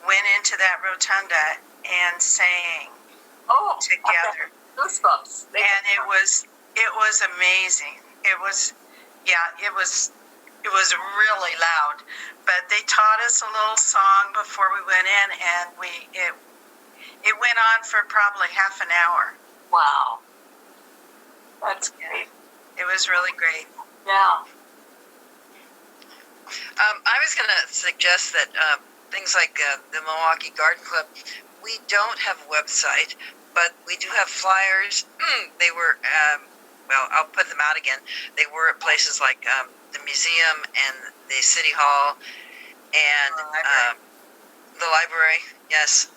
[SPEAKER 6] went into that rotunda and sang together.
[SPEAKER 3] Goosebumps.
[SPEAKER 6] And it was amazing. It was really loud. But they taught us a little song before we went in, and it went on for probably half an hour.
[SPEAKER 3] Wow. That's great.
[SPEAKER 6] It was really great.
[SPEAKER 3] Yeah.
[SPEAKER 1] I was going to suggest that things like the Milwaukie Garden Club, we don't have a website, but we do have flyers. They were, I'll put them out again. They were at places like the museum and the city hall and the library. Yes.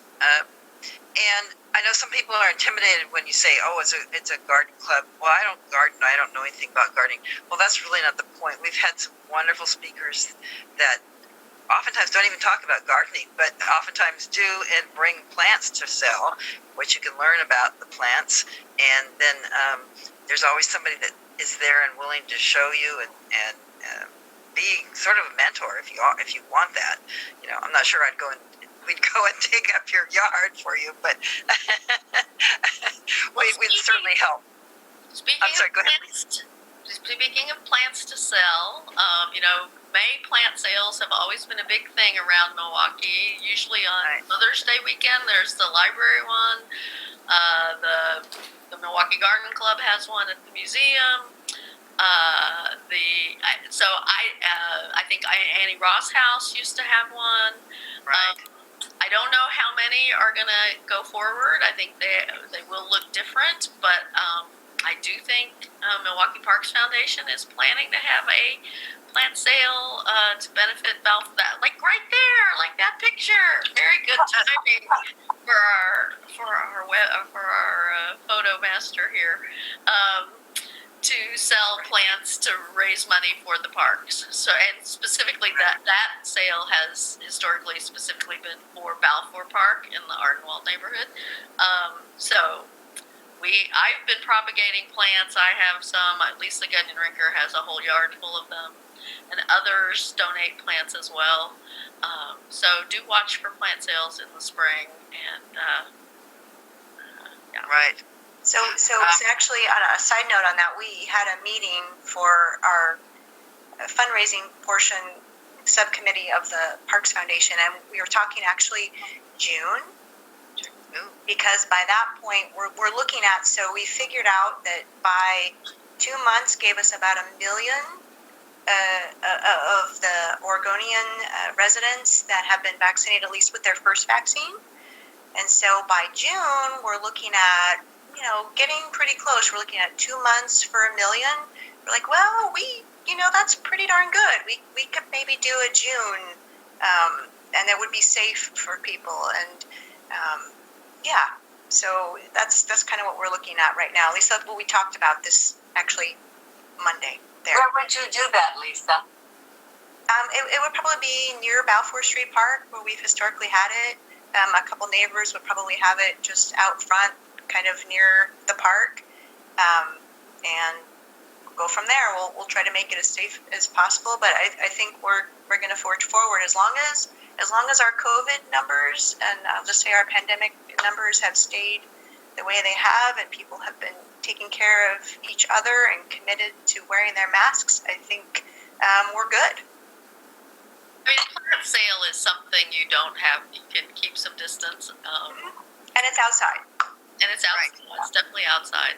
[SPEAKER 1] And I know some people are intimidated when you say, "Oh, it's a garden club." Well, I don't garden. I don't know anything about gardening. Well, that's really not the point. We've had some wonderful speakers that oftentimes don't even talk about gardening, but oftentimes do and bring plants to sell, which you can learn about the plants. And then there's always somebody that is there and willing to show you and be sort of a mentor if you want that. You know, I'm not sure we'd go and dig up your yard for you, but we'd certainly help.
[SPEAKER 4] Speaking of plants to sell, May plant sales have always been a big thing around Milwaukie. Usually on Mother's Day weekend, there's the library one. The Milwaukie Garden Club has one at the museum. I think Annie Ross House used to have one.
[SPEAKER 1] Right.
[SPEAKER 4] I don't know how many are going to go forward. I think they will look different, but I do think Milwaukie Parks Foundation is planning to have a plant sale to benefit that, like right there, like that picture. Very good timing for our photo master here. To sell plants to raise money for the parks. So, and specifically that sale has historically specifically been for Balfour Park in the Ardenwald neighborhood. I've been propagating plants. I have some. Lisa Gunyon-Rinker has a whole yard full of them, and others donate plants as well. So do watch for plant sales in the spring. And yeah.
[SPEAKER 1] Right.
[SPEAKER 5] So actually, on a side note on that, we had a meeting for our fundraising portion subcommittee of the Parks Foundation, and we were talking actually June, because by that point we're looking at, so we figured out that by 2 months gave us about 1 million of the Oregonian residents that have been vaccinated, at least with their first vaccine. And so by June, we're looking at, getting pretty close. We're looking at 2 months for 1 million. We're like, well, that's pretty darn good. We could maybe do a June, and that would be safe for people. And so that's kind of what we're looking at right now. At least that's what we talked about this actually Monday. There.
[SPEAKER 3] Where would you do that, Lisa?
[SPEAKER 5] It would probably be near Balfour Street Park, where we've historically had it. A couple neighbors would probably have it just out front, kind of near the park, and go from there. We'll try to make it as safe as possible, but I think we're going to forge forward as long as our COVID numbers, and I'll just say our pandemic numbers, have stayed the way they have, and people have been taking care of each other and committed to wearing their masks. I think we're good.
[SPEAKER 4] I mean, plant sale is something you can keep some distance.
[SPEAKER 5] And it's outside.
[SPEAKER 4] And it's outside. Right. It's definitely outside.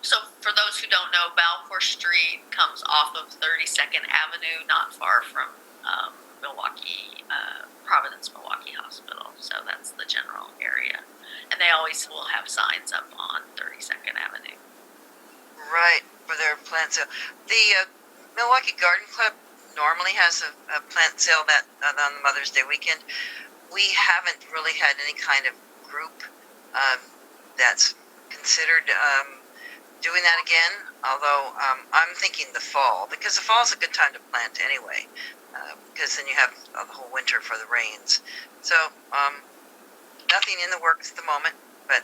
[SPEAKER 4] So for those who don't know, Balfour Street comes off of 32nd Avenue, not far from Providence Milwaukie Hospital. So that's the general area. And they always will have signs up on 32nd Avenue.
[SPEAKER 1] Right, for their plant sale. The Milwaukie Garden Club normally has a plant sale on Mother's Day weekend. We haven't really had any kind of group that's considered doing that again, although I'm thinking the fall, because the fall is a good time to plant anyway, because then you have the whole winter for the rains. So nothing in the works at the moment, but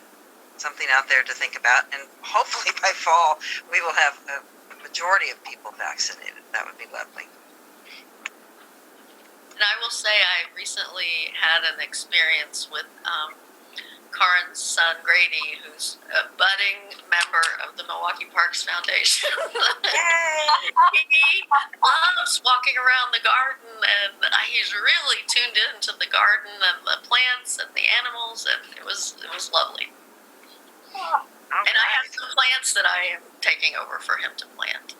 [SPEAKER 1] something out there to think about, and hopefully by fall we will have a majority of people vaccinated. That would be lovely.
[SPEAKER 4] And I will say I recently had an experience with Karen's son, Grady, who's a budding member of the Milwaukie Parks Foundation. He loves walking around the garden, and he's really tuned into the garden and the plants and the animals, and it was lovely.
[SPEAKER 5] Oh,
[SPEAKER 4] and I have some plants that I am taking over for him to plant.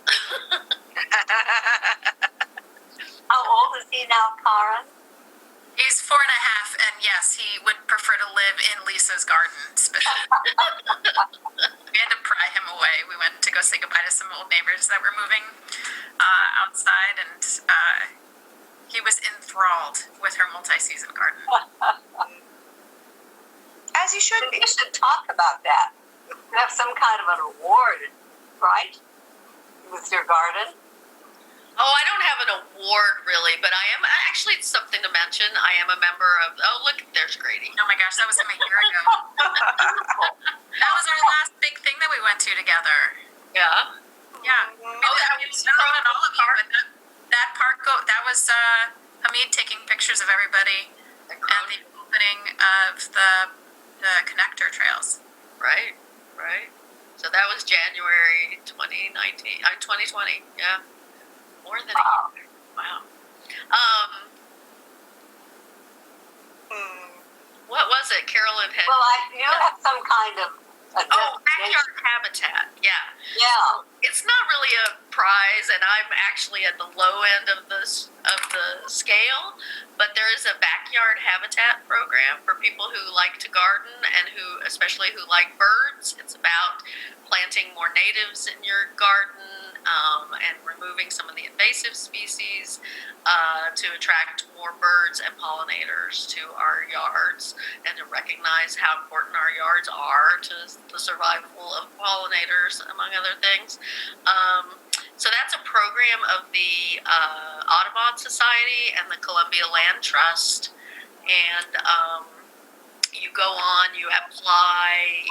[SPEAKER 3] How old is he now, Karen?
[SPEAKER 2] He's 4.5, and yes, he would prefer to live in Lisa's garden. We had to pry him away. We went to go say goodbye to some old neighbors that were moving outside, and he was enthralled with her multi-season garden.
[SPEAKER 5] As you should be.
[SPEAKER 3] You should talk about that. You have some kind of an award, right? With your garden?
[SPEAKER 4] Oh, I don't have an award really, but I am actually, it's something to mention. I am a member of. Oh, look, there's Grady.
[SPEAKER 2] Oh my gosh, that was him a year ago. That was our last big thing that we went to together.
[SPEAKER 4] Yeah.
[SPEAKER 2] Yeah.
[SPEAKER 4] Oh, that was
[SPEAKER 2] I don't know about all of you, but that park, that was Hamid taking pictures of everybody at the opening of the connector trails.
[SPEAKER 4] Right. Right. So that was January 2019. 2020. Yeah. More than a year. Wow. What was it? Carolyn had.
[SPEAKER 3] Well, you have some kind of a
[SPEAKER 4] backyard habitat. Yeah.
[SPEAKER 3] Yeah.
[SPEAKER 4] It's not really a prize, and I'm actually at the low end of the scale. But there is a backyard habitat program for people who like to garden and especially who like birds. It's about planting more natives in your garden and removing some of the invasive species to attract more birds and pollinators to our yards, and to recognize how important our yards are to the survival of pollinators, among other things. So that's a program of the Audubon Society and the Columbia Land Trust. And you go on, you apply,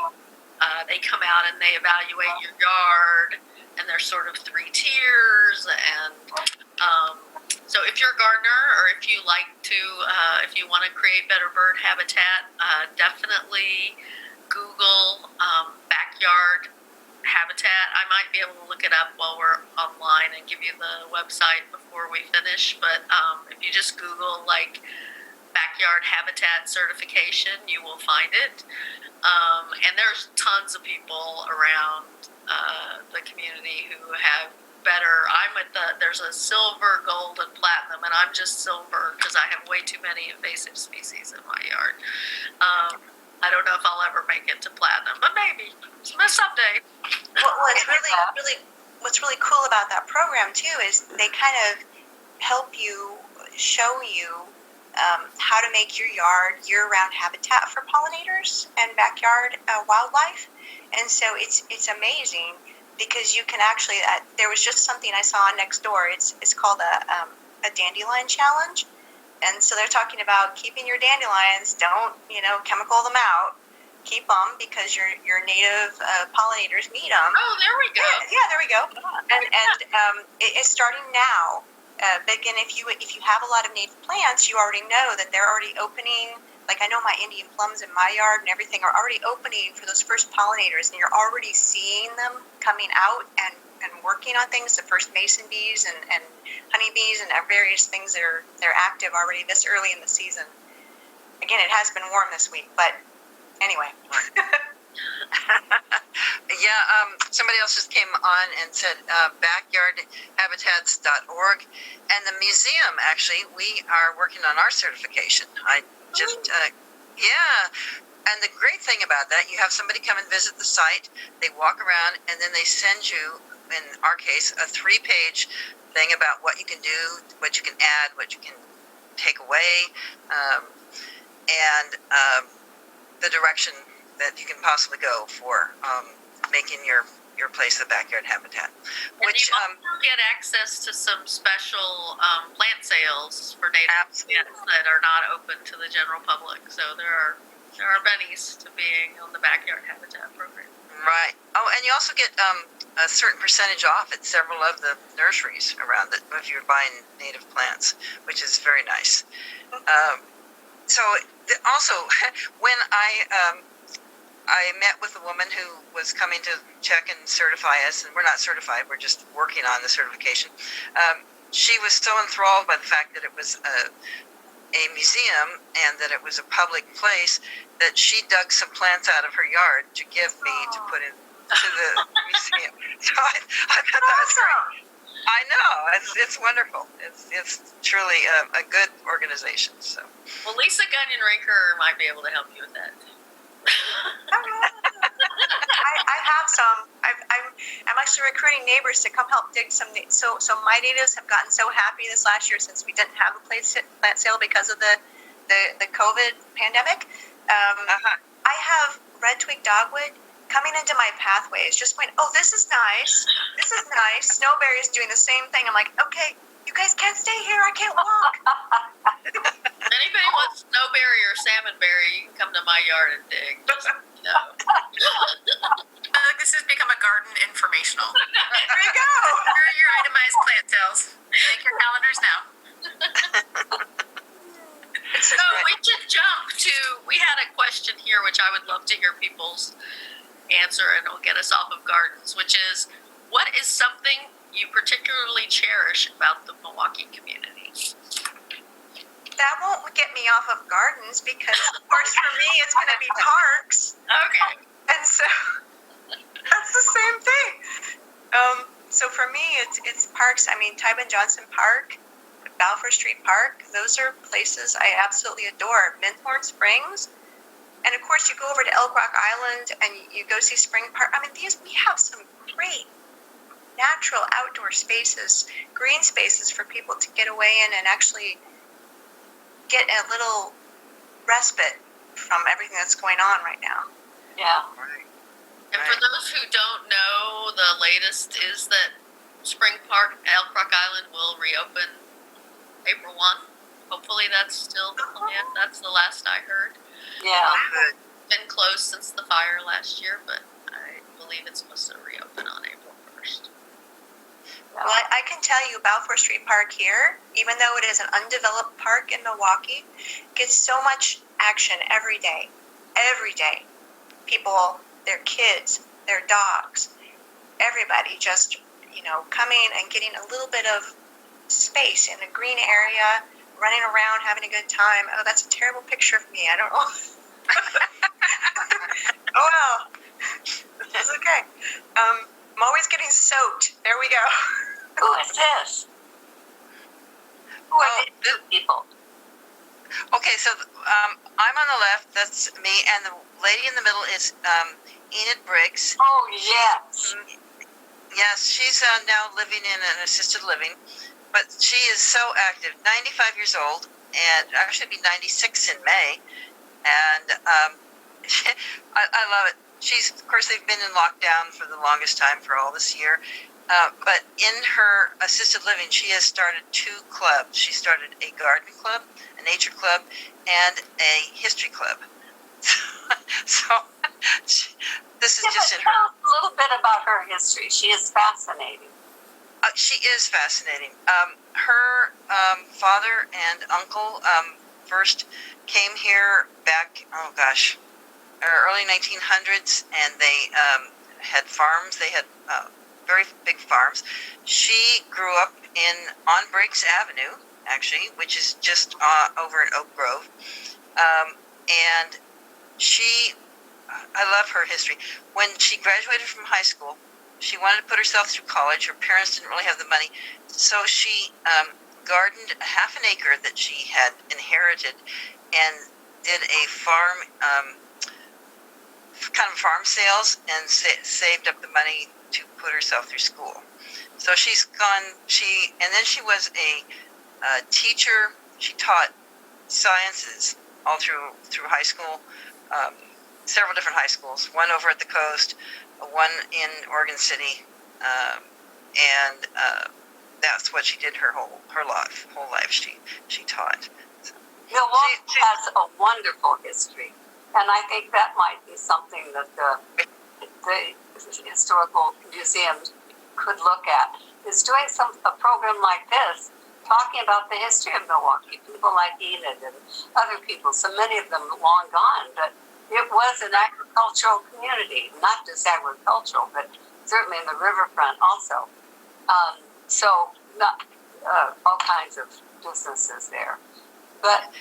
[SPEAKER 4] they come out and they evaluate your yard, and there's sort of 3 tiers. And so if you're a gardener, or if you like to, if you want to create better bird habitat, definitely Google backyard habitat. I might be able to look it up while we're online and give you the website before we finish. But if you just Google like backyard habitat certification, you will find it. And there's tons of people around the community who have better. There's a silver, gold, and platinum, and I'm just silver because I have way too many invasive species in my yard. I don't know if I'll ever make it to platinum, but maybe someday.
[SPEAKER 5] What's really cool about that program too is they kind of help you, show you how to make your yard year-round habitat for pollinators and backyard wildlife. And so it's amazing because you can actually. There was just something I saw next door. It's called a dandelion challenge. And so they're talking about keeping your dandelions, don't, chemical them out. Keep them because your native pollinators need them.
[SPEAKER 4] Oh, there we go.
[SPEAKER 5] Yeah, there we go. And it's starting now. But again, if you have a lot of native plants, you already know that they're already opening. Like I know my Indian plums in my yard and everything are already opening for those first pollinators, and you're already seeing them coming out and working on things, the first mason bees and honeybees and various things that they're active already this early in the season. Again, it has been warm this week, but anyway.
[SPEAKER 1] Yeah, somebody else just came on and said backyardhabitats.org. And the museum, actually, we are working on our certification. I just, yeah. And the great thing about that, you have somebody come and visit the site, they walk around, and then they send you, in our case, a 3-page thing about what you can do, what you can add, what you can take away, and the direction that you can possibly go for making your place a backyard habitat.
[SPEAKER 4] Which you also get access to some special plant sales for native plants that are not open to the general public. So there are bennies to being on the backyard habitat program.
[SPEAKER 1] Right. Oh, and you also get a certain percentage off at several of the nurseries around it if you're buying native plants, which is very nice. Also, when I met with a woman who was coming to check and certify us, and we're not certified, we're just working on the certification. She was so enthralled by the fact that it was a museum and that it was a public place that she dug some plants out of her yard to give me to put into the museum. So I thought that was great. I know, it's wonderful. It's truly a good organization. So.
[SPEAKER 4] Well, Lisa Gunyon-Rinker might be able to help you with that.
[SPEAKER 5] I have some. I'm actually recruiting neighbors to come help dig some. So my natives have gotten so happy this last year since we didn't have a plant sale because of the COVID pandemic. I have red twig dogwood coming into my pathways, just went, oh, this is nice. This is nice. Snowberry is doing the same thing. I'm like, okay, you guys can't stay here. I can't walk.
[SPEAKER 4] Anybody wants snowberry or salmonberry, you can come to my yard and dig. Just, you know.
[SPEAKER 2] This has become a garden informational.
[SPEAKER 5] There you go.
[SPEAKER 2] Here are your itemized plant sales. Make your calendars now.
[SPEAKER 4] So we should jump to, we had a question here, which I would love to hear people's answer, and it'll get us off of gardens, which is, what is something you particularly cherish about the Milwaukie community?
[SPEAKER 5] That won't get me off of gardens because, of course, for me, it's going to be parks.
[SPEAKER 4] Okay.
[SPEAKER 5] And so that's the same thing. So for me, it's parks. I mean, Tybin Johnson Park, Balfour Street Park, those are places I absolutely adore. Minthorn Springs. And of course, you go over to Elk Rock Island and you go see Spring Park. I mean, we have some great natural outdoor spaces, green spaces for people to get away in and actually get a little respite from everything that's going on right now.
[SPEAKER 3] Yeah.
[SPEAKER 1] Right.
[SPEAKER 4] And for those who don't know, the latest is that Spring Park, Elk Rock Island will reopen April 1. Hopefully that's still the plan. That's the last I heard.
[SPEAKER 3] Yeah.
[SPEAKER 1] Good.
[SPEAKER 4] Been closed since the fire last year, but I believe it's supposed to reopen on April 1st.
[SPEAKER 5] Well, I can tell you Balfour Street Park here, even though it is an undeveloped park in Milwaukie, gets so much action every day. Every day. People, their kids, their dogs, everybody just, coming and getting a little bit of space in a green area, running around, having a good time. Oh, that's a terrible picture of me. I don't know. Oh, well. That's okay. I'm always getting soaked. There we go.
[SPEAKER 3] Who is this? Who are these two people?
[SPEAKER 1] Okay, so I'm on the left. That's me, and the lady in the middle is Enid Briggs.
[SPEAKER 3] Oh, yes.
[SPEAKER 1] Yes, she's now living in an assisted living, but she is so active. 95 years old, and actually be 96 in May, and I love it. Of course, they've been in lockdown for the longest time for all this year. But in her assisted living, she has started 2 clubs. She started a garden club, a nature club, and a history club. So this is just in her.
[SPEAKER 3] Tell us a little bit about her history. She is fascinating.
[SPEAKER 1] She is fascinating. Her father and uncle first came here back, early 1900s, and they had farms. They had very big farms. She grew up on Briggs Avenue, actually, which is just over in Oak Grove. And I love her history. When she graduated from high school, she wanted to put herself through college. Her parents didn't really have the money, so she gardened a half an acre that she had inherited and did a farm, kind of farm sales, and saved up the money to put herself through school. So and then she was a teacher. She taught sciences all through high school, several different high schools, one over at the coast, one in Oregon City, and that's what she did her whole life. She taught. So,
[SPEAKER 3] Milwaukie has a wonderful history, and I think that might be something that the historical museums could look at, is doing a program like this, talking about the history of Milwaukie. People like Enid and other people, so many of them long gone, but it was an agricultural community, not just agricultural, but certainly in the riverfront also. All kinds of businesses there. But,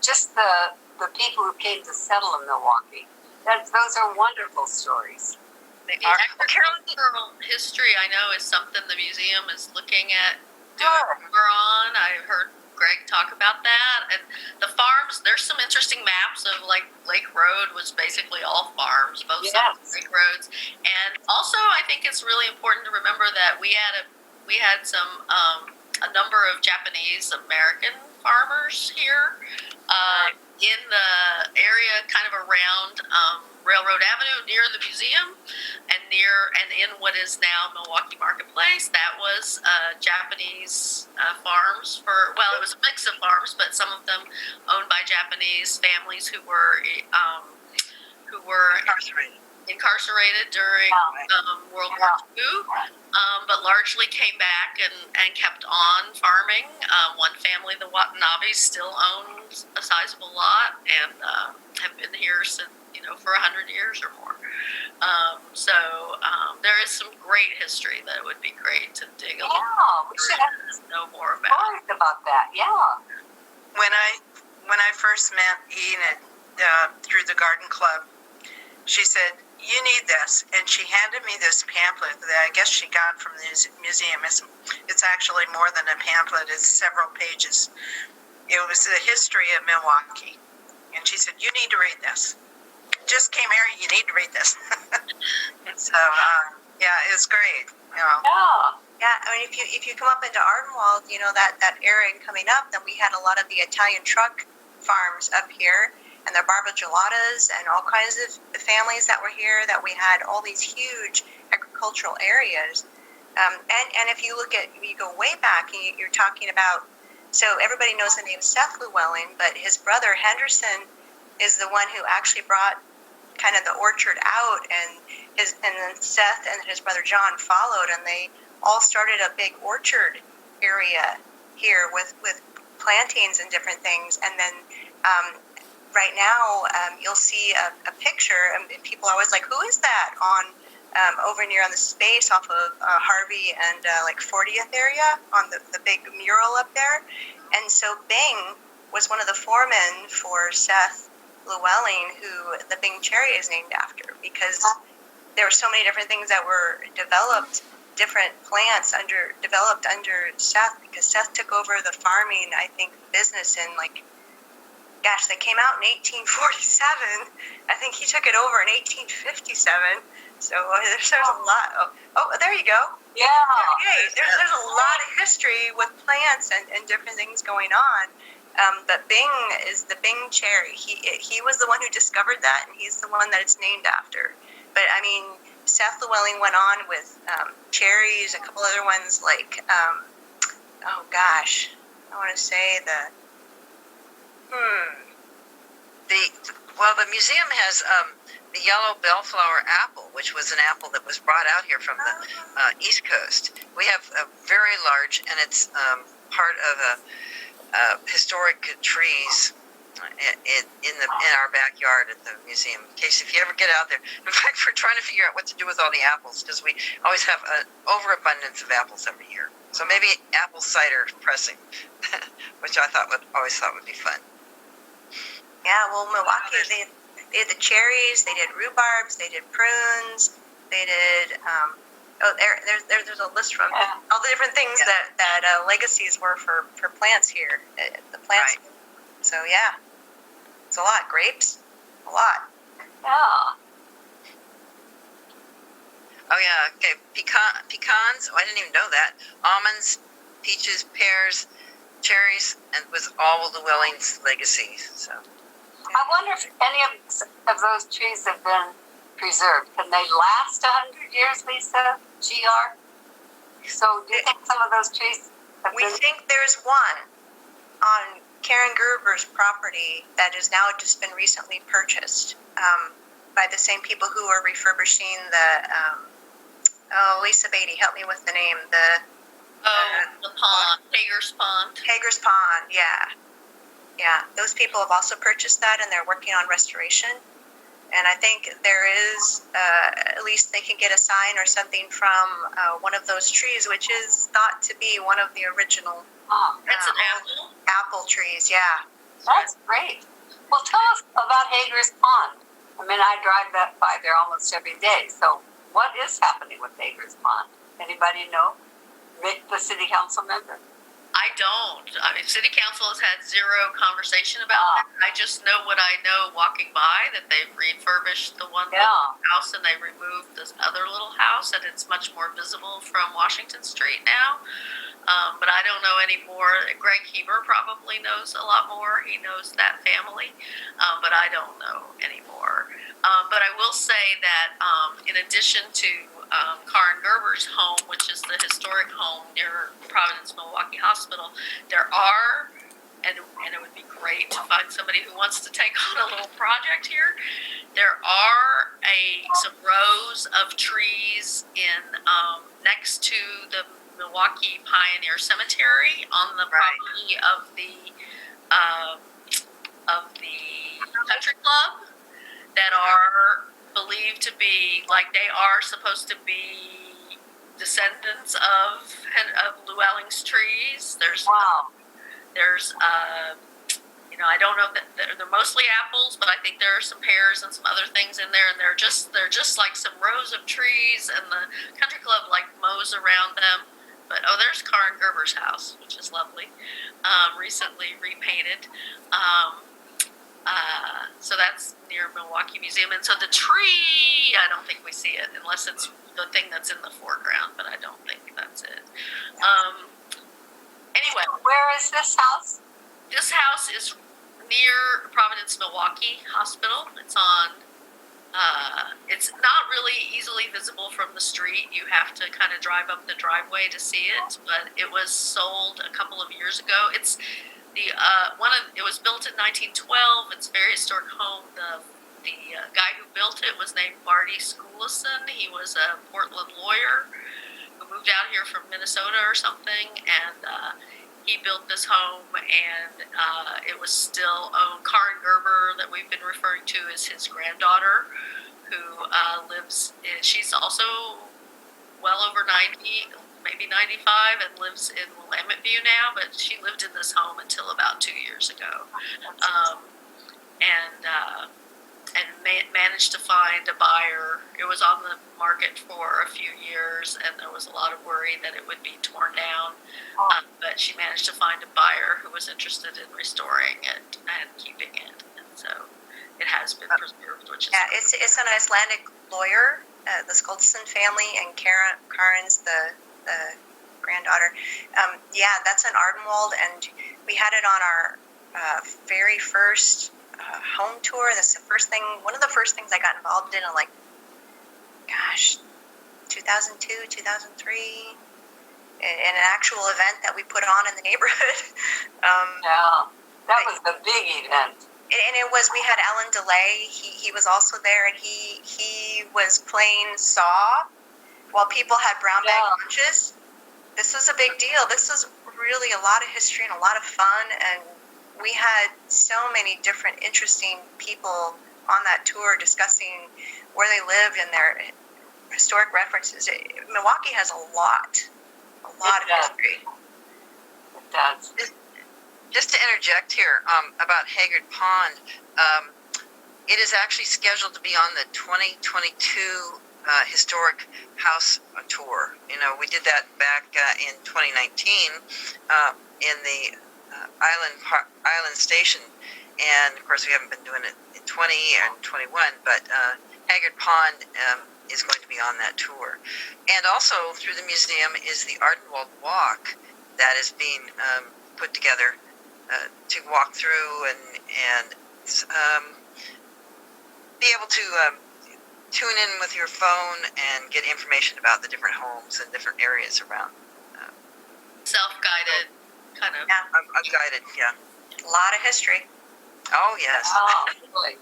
[SPEAKER 3] just the people who came to settle in Milwaukie, those are wonderful stories.
[SPEAKER 4] The agricultural history, I know, is something the museum is looking at doing more on. I heard Greg talk about that. And the farms, there's some interesting maps of, like, Lake Road was basically all farms, both sides of Lake Roads. And also, I think it's really important to remember that we had some a number of Japanese American farmers here. in the area kind of around Railroad Avenue near the museum and in what is now Milwaukie Marketplace. That was Japanese farms it was a mix of farms, but some of them owned by Japanese families who were incarcerated during World War II, but largely came back and kept on farming. One family, the Watanabes, still owns a sizable lot and have been here since, for 100 years or more. There is some great history that would be great to dig a little
[SPEAKER 3] Yeah, we should
[SPEAKER 4] know more about.
[SPEAKER 3] stories about that. Yeah.
[SPEAKER 6] When I first met Enid through the garden club, she said, "You need this," and she handed me this pamphlet that I guess she got from the museum. It's actually more than a pamphlet; it's several pages. It was the history of Milwaukie, and she said, "You need to read this. Just came here. You need to read this." So it's great.
[SPEAKER 5] Yeah, I mean, if you come up into Ardenwald, that area coming up, then we had a lot of the Italian truck farms up here, and their barba gelatas, and all kinds of families that were here. That we had all these huge agricultural areas, and if you go way back, and you're talking about, so everybody knows the name Seth Llewellyn, but his brother Henderson is the one who actually brought kind of the orchard out, and then Seth and his brother John followed, and they all started a big orchard area here with plantings and different things. And then right now you'll see a picture, and people are always like, "Who is that?" on over near on the space off of Harvey and 40th area on the big mural up there. And so Bing was one of the foremen for Seth Llewellyn, who the Bing cherry is named after, because there were so many different things that were developed, different plants developed under Seth, because Seth took over the farming, I think, business in they came out in 1847. I think he took it over in 1857. So there's a lot. Oh, there you go.
[SPEAKER 3] Yeah.
[SPEAKER 5] Hey, there's a lot of history with plants and different things going on. But Bing is the Bing cherry. He was the one who discovered that, and he's the one that it's named after. But I mean, Seth Llewellyn went on with cherries, a couple other ones I want to say
[SPEAKER 1] the museum has the yellow bellflower apple, which was an apple that was brought out here from the East Coast. We have a very large, and it's part of historic trees in our backyard at the museum. In case if you ever get out there, in fact, we're trying to figure out what to do with all the apples, because we always have an overabundance of apples every year. So maybe apple cider pressing, which I always thought would be fun.
[SPEAKER 5] Yeah, well, Milwaukie, they had the cherries, they did rhubarbs, they did prunes, they did. There's a list from all the different things that legacies were for plants here. The plants. Right. So yeah, it's a lot. Grapes, a lot.
[SPEAKER 3] Yeah.
[SPEAKER 1] Oh yeah. Okay. Pecans. Oh, I didn't even know that. Almonds, peaches, pears, cherries, and was all Llewellyn's legacy. So.
[SPEAKER 3] I wonder if any of those trees have been preserved. Can they last 100 years, Lisa? GR? So do you think some of those trees
[SPEAKER 5] We think there's one on Karen Gerber's property that has now just been recently purchased by the same people who are refurbishing Lisa Beatty, help me with the name.
[SPEAKER 4] The pond, Hager's Pond.
[SPEAKER 5] Hager's Pond, yeah. Yeah, those people have also purchased that, and they're working on restoration. And I think there is, at least they can get a sign or something from one of those trees, which is thought to be one of the original
[SPEAKER 4] It's an apple?
[SPEAKER 5] apple trees, yeah.
[SPEAKER 3] That's great. Well, tell us about Hager's Pond. I mean, I drive by there almost every day. So what is happening with Hager's Pond? Anybody know? Rick, the city council member?
[SPEAKER 4] I don't. I mean, city council has had zero conversation about that. I just know what I know walking by, that they've refurbished the one little house and they removed this other little house, and it's much more visible from Washington Street now. but I don't know any more. Greg Heber probably knows a lot more. He knows that family, but I don't know anymore. But I will say that in addition to Karen Gerber's home, which is the historic home near Providence Milwaukie Hospital, there are, and it would be great to find somebody who wants to take on a little project here. There are some rows of trees in next to the Milwaukie Pioneer Cemetery on the property of the country club that are believed to be, like, they are supposed to be descendants of Llewellyn's trees. There's I don't know that they're mostly apples, but I think there are some pears and some other things in there, and they're just like some rows of trees, and the country club like mows around them. But there's Karen Gerber's house, which is lovely, recently repainted. So that's near Milwaukie Museum, and so the tree, I don't think we see it unless it's the thing that's in the foreground, but I don't think that's it. Anyway,
[SPEAKER 3] where is this house?
[SPEAKER 4] This house is near Providence Milwaukie Hospital. It's on. It's not really easily visible from the street. You have to kind of drive up the driveway to see it. But it was sold a couple of years ago. It's it was built in 1912. It's a very historic home. The guy who built it was named Barty Schoolison. He was a Portland lawyer who moved out here from Minnesota or something, and he built this home, and it was still owned. Karen Gerber, that we've been referring to, is his granddaughter, who lives. She's also well over 90, maybe 95, and lives in Willamette now. But she lived in this home until about 2 years ago, and managed to find a buyer. It was on the market for a few years, and there was a lot of worry that it would be torn down. But she managed to find a buyer who was interested in restoring it and keeping it, and so it has been preserved. Which is
[SPEAKER 5] it's an Icelandic lawyer, the Skoldsson family, and Karen's the granddaughter. That's in Ardenwald, and we had it on our very first home tour. That's one of the first things I got involved in 2002, 2003, in an actual event that we put on in the neighborhood.
[SPEAKER 3] That was the big event.
[SPEAKER 5] And we had Alan DeLay. He was also there, and he was playing Saw while people had brown bag lunches. This was a big deal. This was really a lot of history and a lot of fun, and we had so many different interesting people on that tour discussing where they lived and their historic references. Milwaukie has a lot of history.
[SPEAKER 3] It does.
[SPEAKER 1] Just to interject here about Haggard Pond, it is actually scheduled to be on the 2022 historic house tour. We did that back in 2019 in the Island Station, and of course we haven't been doing it in 20 and 21, but Haggard Pond is going to be on that tour. And also through the museum is the Ardenwald Walk that is being put together to walk through and be able to tune in with your phone and get information about the different homes and different areas around.
[SPEAKER 4] Self-guided. Kind of.
[SPEAKER 1] Yeah, I'm guided, yeah.
[SPEAKER 5] A lot of history.
[SPEAKER 1] Oh, yes.
[SPEAKER 3] Really.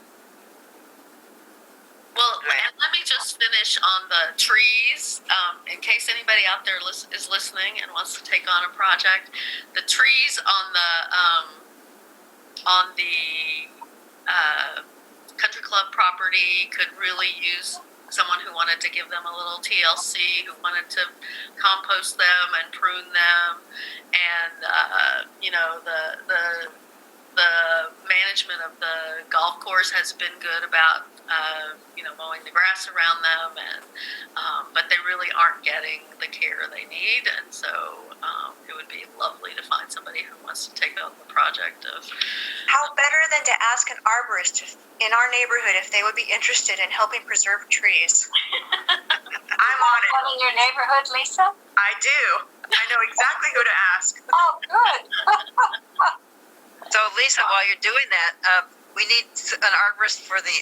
[SPEAKER 4] Well, and let me just finish on the trees. In case anybody out there is listening and wants to take on a project, the trees on the country club property could really use someone who wanted to give them a little TLC, who wanted to compost them and prune them, and the management of the golf course has been good about mowing the grass around them, and but they really aren't getting the care they need, and so it would be lovely to find somebody who wants to take on the project of.
[SPEAKER 5] How better than to ask an arborist in our neighborhood if they would be interested in helping preserve trees? I'm on it.
[SPEAKER 3] In your neighborhood, Lisa?
[SPEAKER 5] I do.
[SPEAKER 7] I know exactly who to ask.
[SPEAKER 3] Oh, good.
[SPEAKER 1] So, Lisa, while you're doing that, we need an arborist for the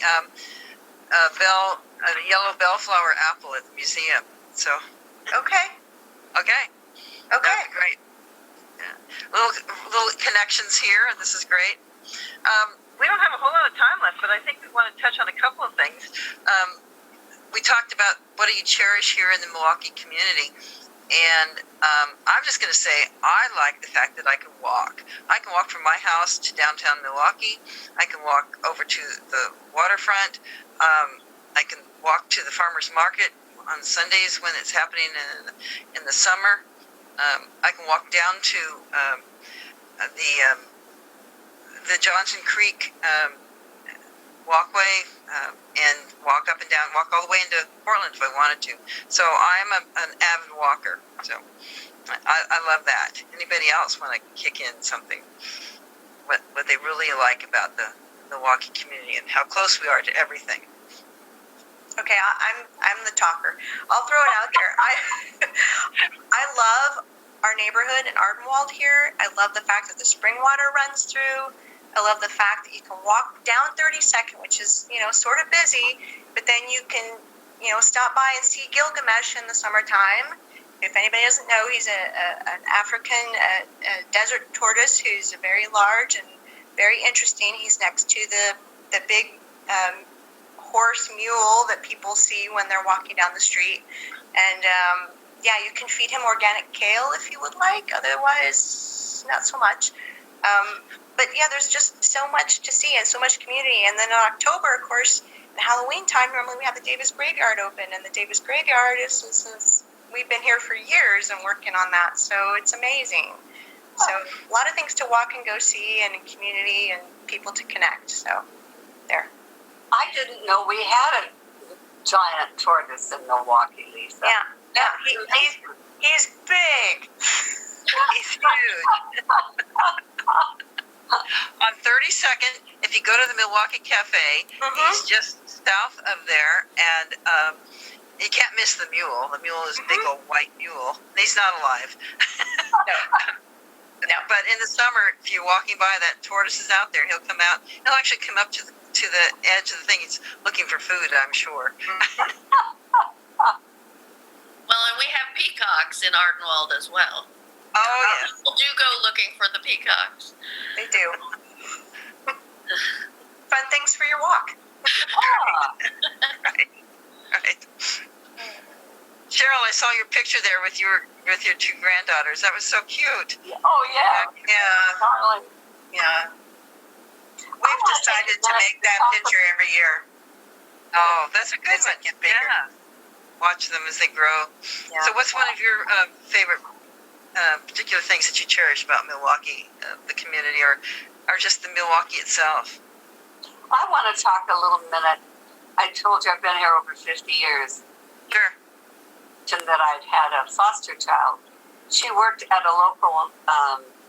[SPEAKER 1] yellow bellflower apple at the museum. So,
[SPEAKER 7] Okay.
[SPEAKER 1] okay,
[SPEAKER 7] Okay.
[SPEAKER 1] that'd be great. Yeah. Little connections here, and this is great. We don't have a whole lot of time left, but I think we want to touch on a couple of things. We talked about what do you cherish here in the Milwaukie community, and I'm just going to say I like the fact that I can walk. I can walk from my house to downtown Milwaukie. I can walk over to the waterfront. I can walk to the farmers market on Sundays when it's happening in the summer. I can walk down to the Johnson Creek walkway and walk up and down, walk all the way into Portland if I wanted to. So I'm an avid walker. So I love that. Anybody else want to kick in something? What they really like about the Milwaukie community and how close we are to everything.
[SPEAKER 7] Okay, I'm the talker. I'll throw it out there. I love our neighborhood in Ardenwald here. I love the fact that the spring water runs through. I love the fact that you can walk down 32nd, which is, sort of busy, but then you can, stop by and see Gilgamesh in the summertime. If anybody doesn't know, he's an African desert tortoise who's very large and very interesting. He's next to the big horse mule that people see when they're walking down the street. And, you can feed him organic kale if you would like. Otherwise, not so much. But there's just so much to see and so much community. And then in October, of course, in Halloween time, normally we have the Davis Graveyard open. And the Davis Graveyard is we've been here for years and working on that. So it's amazing. So a lot of things to walk and go see and community and people to connect. So there.
[SPEAKER 3] I didn't know we had a giant tortoise in Milwaukie, Lisa.
[SPEAKER 7] Yeah, he's big.
[SPEAKER 1] He's huge. On 32nd, if you go to the Milwaukie Cafe, he's just south of there, and you can't miss the mule. The mule is a big old white mule. He's not alive.
[SPEAKER 7] No.
[SPEAKER 1] But in the summer, if you're walking by, that tortoise is out there. He'll come out. He'll actually come up to the edge of the thing. He's looking for food, I'm sure.
[SPEAKER 4] Well, and we have peacocks in Ardenwald as well.
[SPEAKER 1] Oh, yeah.
[SPEAKER 4] People do go looking for the peacocks.
[SPEAKER 7] They do. Fun things for your walk.
[SPEAKER 1] Right. Cheryl, I saw your picture there with your two granddaughters. That was so cute.
[SPEAKER 3] Oh, yeah.
[SPEAKER 6] Yeah.
[SPEAKER 3] Darling.
[SPEAKER 6] Yeah. We've decided to make that picture every year.
[SPEAKER 1] Oh, that's a good
[SPEAKER 6] As they
[SPEAKER 1] one.
[SPEAKER 6] get bigger.
[SPEAKER 1] Yeah. Watch them as they grow.
[SPEAKER 6] Yeah.
[SPEAKER 1] So what's one of your favorite particular things that you cherish about Milwaukie, the community, or just the Milwaukie itself?
[SPEAKER 3] I want to talk a little minute. I told you I've been here over 50 years.
[SPEAKER 1] Sure.
[SPEAKER 3] And that I'd had a foster child. She worked at a local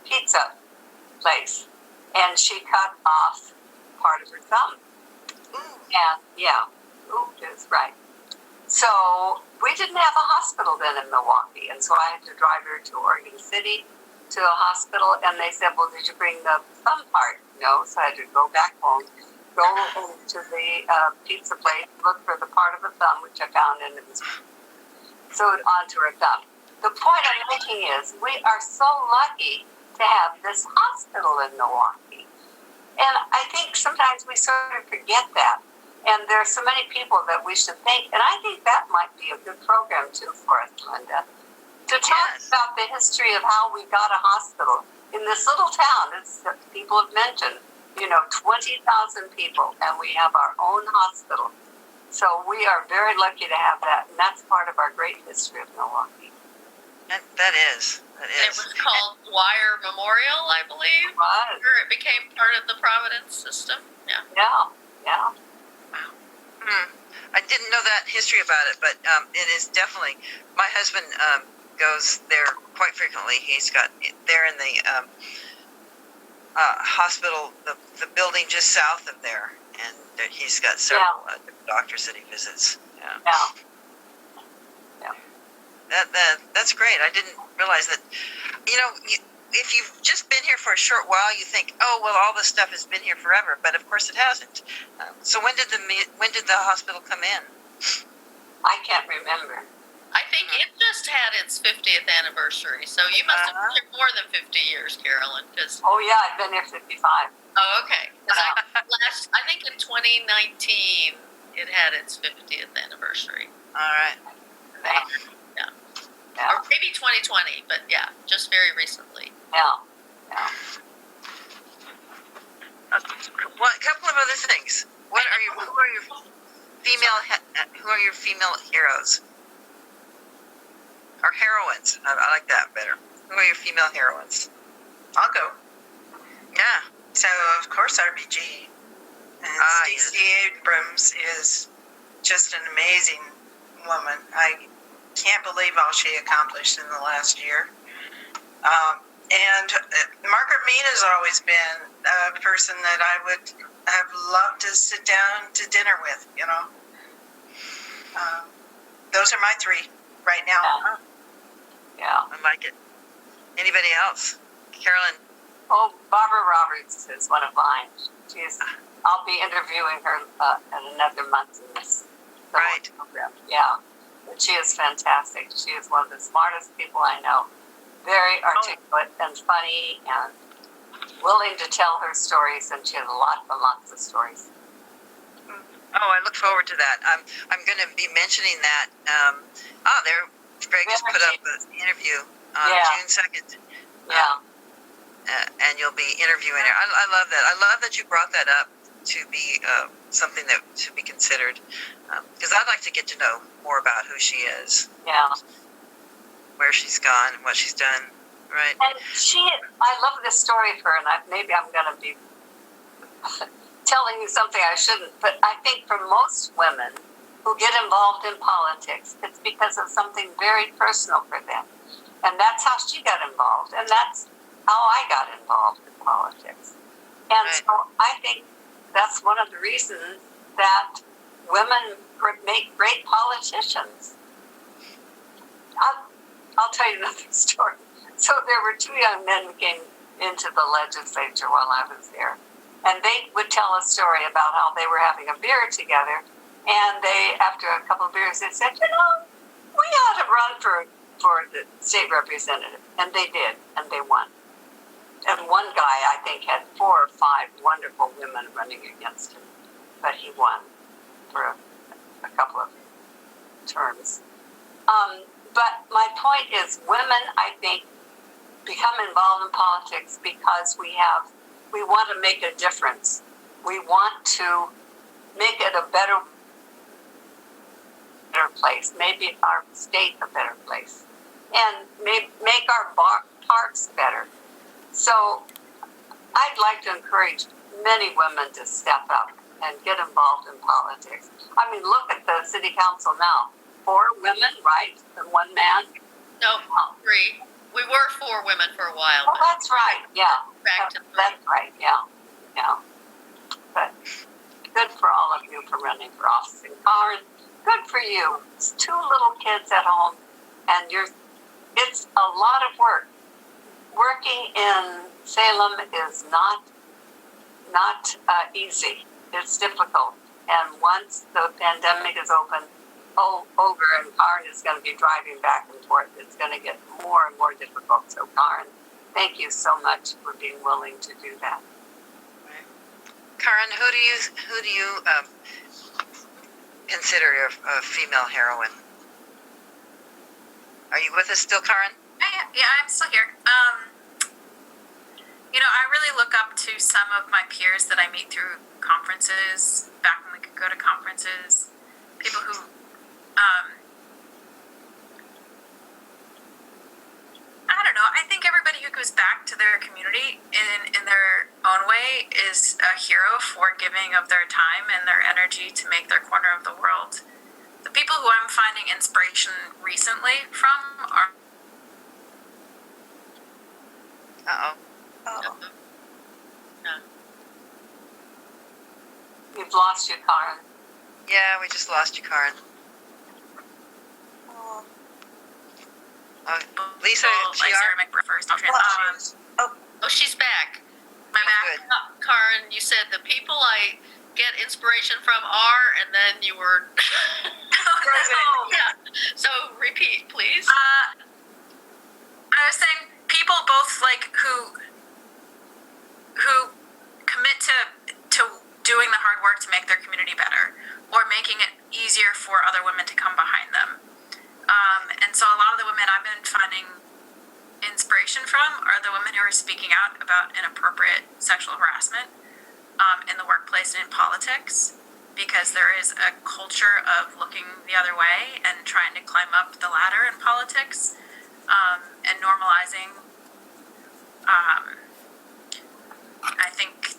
[SPEAKER 3] pizza place, and she cut off part of her thumb. And is right. So we didn't have a hospital then in Milwaukie, and so I had to drive her to Oregon City to a hospital, and they said, well, did you bring the thumb part? No, so I had to go back home, go into the pizza place, look for the part of the thumb, which I found, and it was sewed onto her thumb. The point I'm making is we are so lucky to have this hospital in Milwaukie. And I think sometimes we sort of forget that. And there are so many people that we should thank. And I think that might be a good program, too, for us, Linda. To talk about the history of how we got a hospital. In this little town, as people have mentioned, 20,000 people, and we have our own hospital. So we are very lucky to have that. And that's part of our great history of Milwaukie.
[SPEAKER 1] That is.
[SPEAKER 4] It was called Dwyer Memorial, I believe.
[SPEAKER 3] It was.
[SPEAKER 4] Where it became part of the Providence system. Yeah.
[SPEAKER 3] Yeah.
[SPEAKER 1] I didn't know that history about it, but it is definitely. My husband goes there quite frequently. He's got there in the hospital, the building just south of there, and he's got several doctors that he visits. Yeah.
[SPEAKER 3] Yeah.
[SPEAKER 1] That's That's great. I didn't realize that. You know, if you've just been here for a short while, you think, oh well, all this stuff has been here forever, but of course it hasn't. So when did the hospital come in?
[SPEAKER 3] I can't remember.
[SPEAKER 4] I think it just had its 50th anniversary, so you must have been here more than 50 years, Carolyn. Cause,
[SPEAKER 3] Oh yeah, I've been here 55.
[SPEAKER 4] oh, okay. 'Cause I think in 2019 it had its 50th anniversary.
[SPEAKER 1] All right.
[SPEAKER 3] Yeah.
[SPEAKER 4] Or maybe 2020, but yeah, just very recently.
[SPEAKER 3] Yeah.
[SPEAKER 1] A couple of other things. Who are your female heroes? Or heroines? I like that better. Who are your female heroines?
[SPEAKER 6] I'll go.
[SPEAKER 1] Yeah.
[SPEAKER 6] So, of course, RBG. And Stacey Abrams is just an amazing woman. I can't believe all she accomplished in the last year. And Margaret Mead has always been a person that I would have loved to sit down to dinner with, you know. Those are my three right now.
[SPEAKER 3] Yeah.
[SPEAKER 1] I like it. Anybody else? Carolyn?
[SPEAKER 3] Oh, Barbara Roberts is one of mine. I'll be interviewing her in another month in this program. Yeah. But she is fantastic. She is one of the smartest people I know. Very articulate and funny and willing to tell her stories, and she has lots and lots of stories.
[SPEAKER 1] Oh, I look forward to that. I'm going to be mentioning that. There, Greg just put up the interview on June 2nd.
[SPEAKER 3] Yeah.
[SPEAKER 1] And you'll be interviewing her. I love that. I love that you brought that up to be something that should be considered. Because I'd like to get to know more about who she is.
[SPEAKER 3] Yeah.
[SPEAKER 1] Where she's gone and what she's done. Right.
[SPEAKER 3] And I love this story for her, and maybe I'm going to be telling you something I shouldn't, but I think for most women who get involved in politics, it's because of something very personal for them. And that's how she got involved, and that's how I got involved in politics. And so I think that's one of the reasons that women make great politicians. I'll tell you another story. So there were two young men who came into the legislature while I was there. And they would tell a story about how they were having a beer together. And they, after a couple of beers, they said, we ought to run for the state representative. And they did, and they won. And one guy, I think, had 4 or 5 wonderful women running against him. But he won for a couple of terms. But my point is, women, I think, become involved in politics because we want to make a difference. We want to make it a better place, maybe our state a better place, and make our parks better. So I'd like to encourage many women to step up and get involved in politics. I mean, look at the city council now. 4 women, right? And 1 man?
[SPEAKER 4] No, 3. We were 4 women for a while.
[SPEAKER 3] Oh, that's right. Yeah.
[SPEAKER 4] Back to 3.
[SPEAKER 3] That's right. Yeah. But good for all of you for running for office. And Karen, good for you. It's 2 little kids at home, and it's a lot of work. Working in Salem is not easy. It's difficult. And once the pandemic is over, and Karen is going to be driving back and forth, it's going to get more and more difficult. So, Karen, thank you so much for being willing to do that.
[SPEAKER 1] Karen, who do you consider a female heroine? Are you with us still, Karen?
[SPEAKER 2] Yeah, I'm still here. I really look up to some of my peers that I meet through conferences, back when we could go to conferences, people who, I don't know, I think everybody who goes back to their community in their own way is a hero for giving of their time and their energy to make their corner of the world. The people who I'm finding inspiration recently from are...
[SPEAKER 1] Uh-oh.
[SPEAKER 5] Oh.
[SPEAKER 4] No.
[SPEAKER 3] We've lost you, Karen.
[SPEAKER 1] Yeah, we just lost you, Karen.
[SPEAKER 5] Oh.
[SPEAKER 1] Lisa,
[SPEAKER 2] first.
[SPEAKER 4] Oh, she's back.
[SPEAKER 2] My back.
[SPEAKER 1] Good.
[SPEAKER 4] Karen, you said the people I get inspiration from are, and then you were. Yeah. So repeat, please.
[SPEAKER 2] I was saying people both like who commit to doing the hard work to make their community better, or making it easier for other women to come behind them. And so a lot of the women I've been finding inspiration from are the women who are speaking out about inappropriate sexual harassment in the workplace and in politics, because there is a culture of looking the other way and trying to climb up the ladder in politics, and normalizing. I think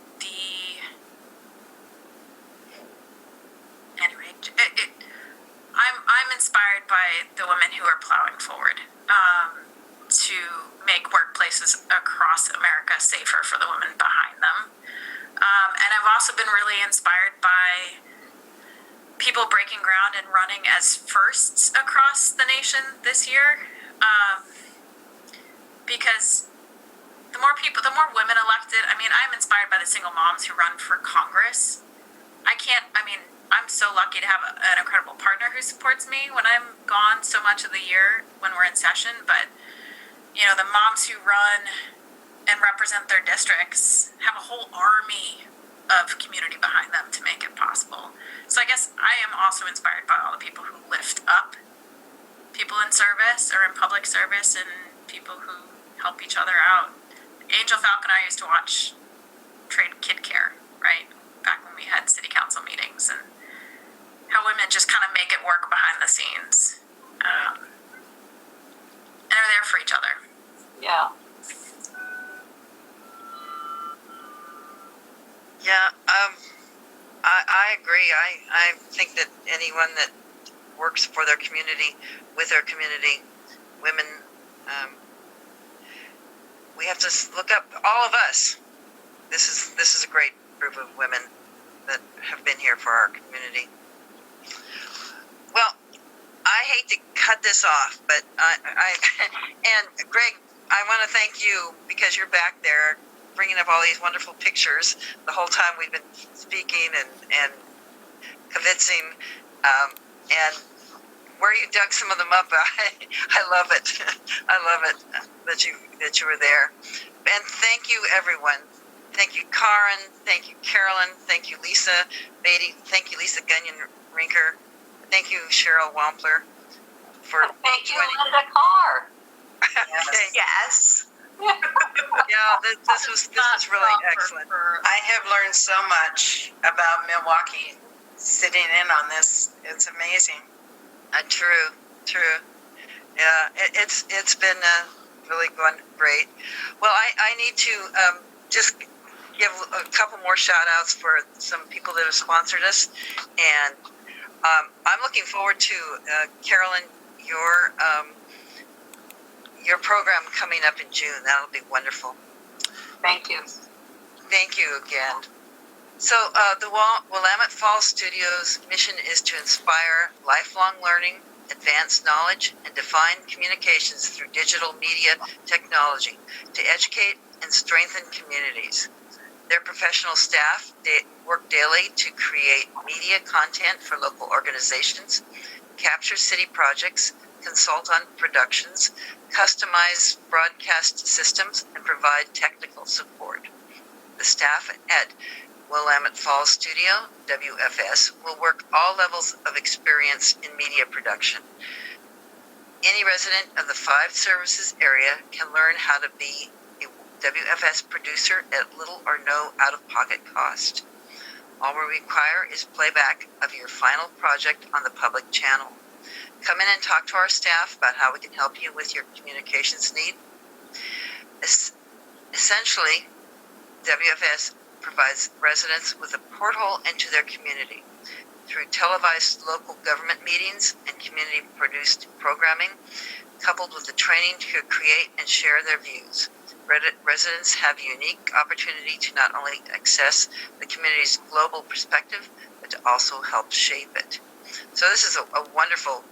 [SPEAKER 2] I'm inspired by the women who are plowing forward to make workplaces across America safer for the women behind them. And I've also been really inspired by people breaking ground and running as firsts across the nation this year, because the more women elected. I mean, I'm inspired by the single moms who run for Congress. I'm so lucky to have an incredible partner who supports me when I'm gone so much of the year when we're in session. But, the moms who run and represent their districts have a whole army of community behind them to make it possible. So I guess I am also inspired by all the people who lift up people in service or in public service, and people who help each other out. Angel Falcon and I used to watch Trade Kid Care, right? Back when we had city council meetings, and how women just kind of make it work behind the scenes, and are there for each other.
[SPEAKER 3] Yeah.
[SPEAKER 1] Yeah, I agree. I think that anyone that works for their community, with their community, women, we have to look up all of us. This is a great group of women that have been here for our community. Well, I hate to cut this off, but and Greg, I want to thank you because you're back there bringing up all these wonderful pictures the whole time we've been speaking and convincing, and where you dug some of them up. I love it. I love it that you were there. And thank you, everyone. Thank you, Karen. Thank you, Carolyn. Thank you, Lisa Beatty. Thank you, Lisa Gunyon-Rinker. Thank you, Cheryl Wampler, for
[SPEAKER 3] thank you,
[SPEAKER 1] joining.
[SPEAKER 3] Linda Carr.
[SPEAKER 7] Yes.
[SPEAKER 1] Yeah, this was really excellent.
[SPEAKER 6] I have learned so much about Milwaukie sitting in on this. It's amazing. True.
[SPEAKER 1] Yeah, it's been really going great. Well, I need to just give a couple more shout outs for some people that have sponsored us, and I'm looking forward to Carolyn, your program coming up in June. That'll be wonderful.
[SPEAKER 3] Thank you.
[SPEAKER 1] Thank you again. So the Willamette Falls Studios mission is to inspire lifelong learning, advance knowledge, and define communications through digital media technology to educate and strengthen communities. Their professional staff work daily to create media content for local organizations, capture city projects, consult on productions, customize broadcast systems, and provide technical support. The staff at Willamette Falls Studio, WFS, will work all levels of experience in media production. Any resident of the 5 services area can learn how to be a WFS producer at little or no out-of-pocket cost. All we require is playback of your final project on the public channel. Come in and talk to our staff about how we can help you with your communications need. Essentially, WFS provides residents with a porthole into their community through televised local government meetings and community-produced programming, coupled with the training to create and share their views. Residents have a unique opportunity to not only access the community's global perspective, but to also help shape it. So this is a wonderful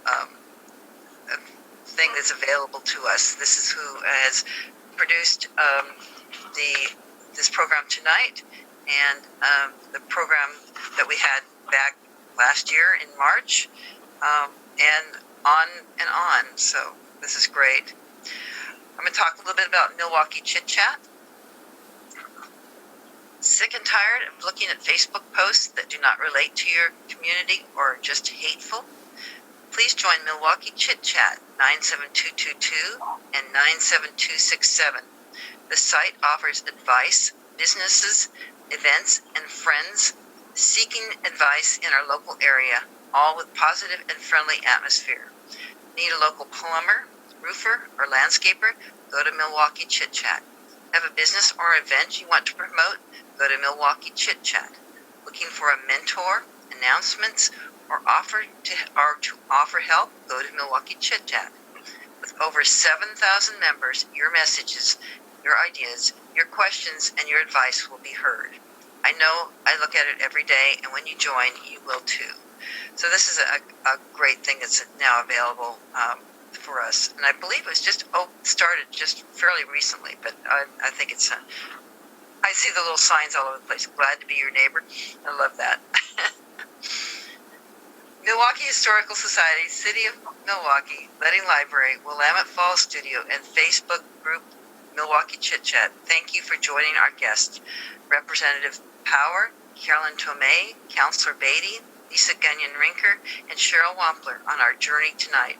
[SPEAKER 1] thing that's available to us. This is who has produced this program tonight, and the program that we had back last year in March, and on and on. So this is great. I'm going to talk a little bit about Milwaukie Chit Chat. Sick and tired of looking at Facebook posts that do not relate to your community or are just hateful? Please join Milwaukie Chit Chat 97222 and 97267. The site offers advice, businesses, events, and friends seeking advice in our local area, all with positive and friendly atmosphere. Need a local plumber, roofer, or landscaper? Go to Milwaukie Chit Chat. Have a business or event you want to promote? Go to Milwaukie Chit Chat. Looking for a mentor, announcements, or to offer help? Go to Milwaukie Chit Chat. With over 7,000 members, your messages, your ideas, your questions, and your advice will be heard. I know I look at it every day, and when you join, you will too. So this is a great thing that's now available for us. And I believe it was just started just fairly recently, but I think it's I see the little signs all over the place. Glad to be your neighbor. I love that. Milwaukie Historical Society, City of Milwaukie, Letting Library, Willamette Falls Studio, and Facebook group Milwaukie Chit Chat. Thank you for joining our guests, Representative Power, Carolyn Tomei, Councillor Beatty, Lisa Gagnon-Rinker, and Cheryl Wampler on our journey tonight.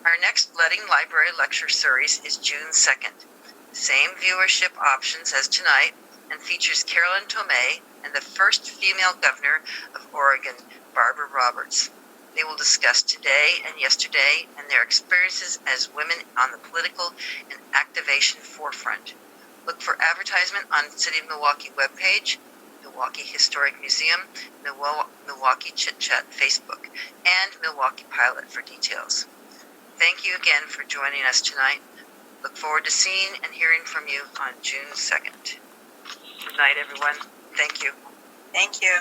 [SPEAKER 1] Our next Letting Library lecture series is June 2nd. Same viewership options as tonight, and features Carolyn Tomei and the first female governor of Oregon, Barbara Roberts. They will discuss today and yesterday and their experiences as women on the political and activation forefront. Look for advertisement on the City of Milwaukie webpage, Milwaukie Historic Museum, Milwaukie Chit Chat Facebook, and Milwaukie Pilot for details. Thank you again for joining us tonight. Look forward to seeing and hearing from you on June 2nd. Good night, everyone. Thank you.
[SPEAKER 7] Thank you.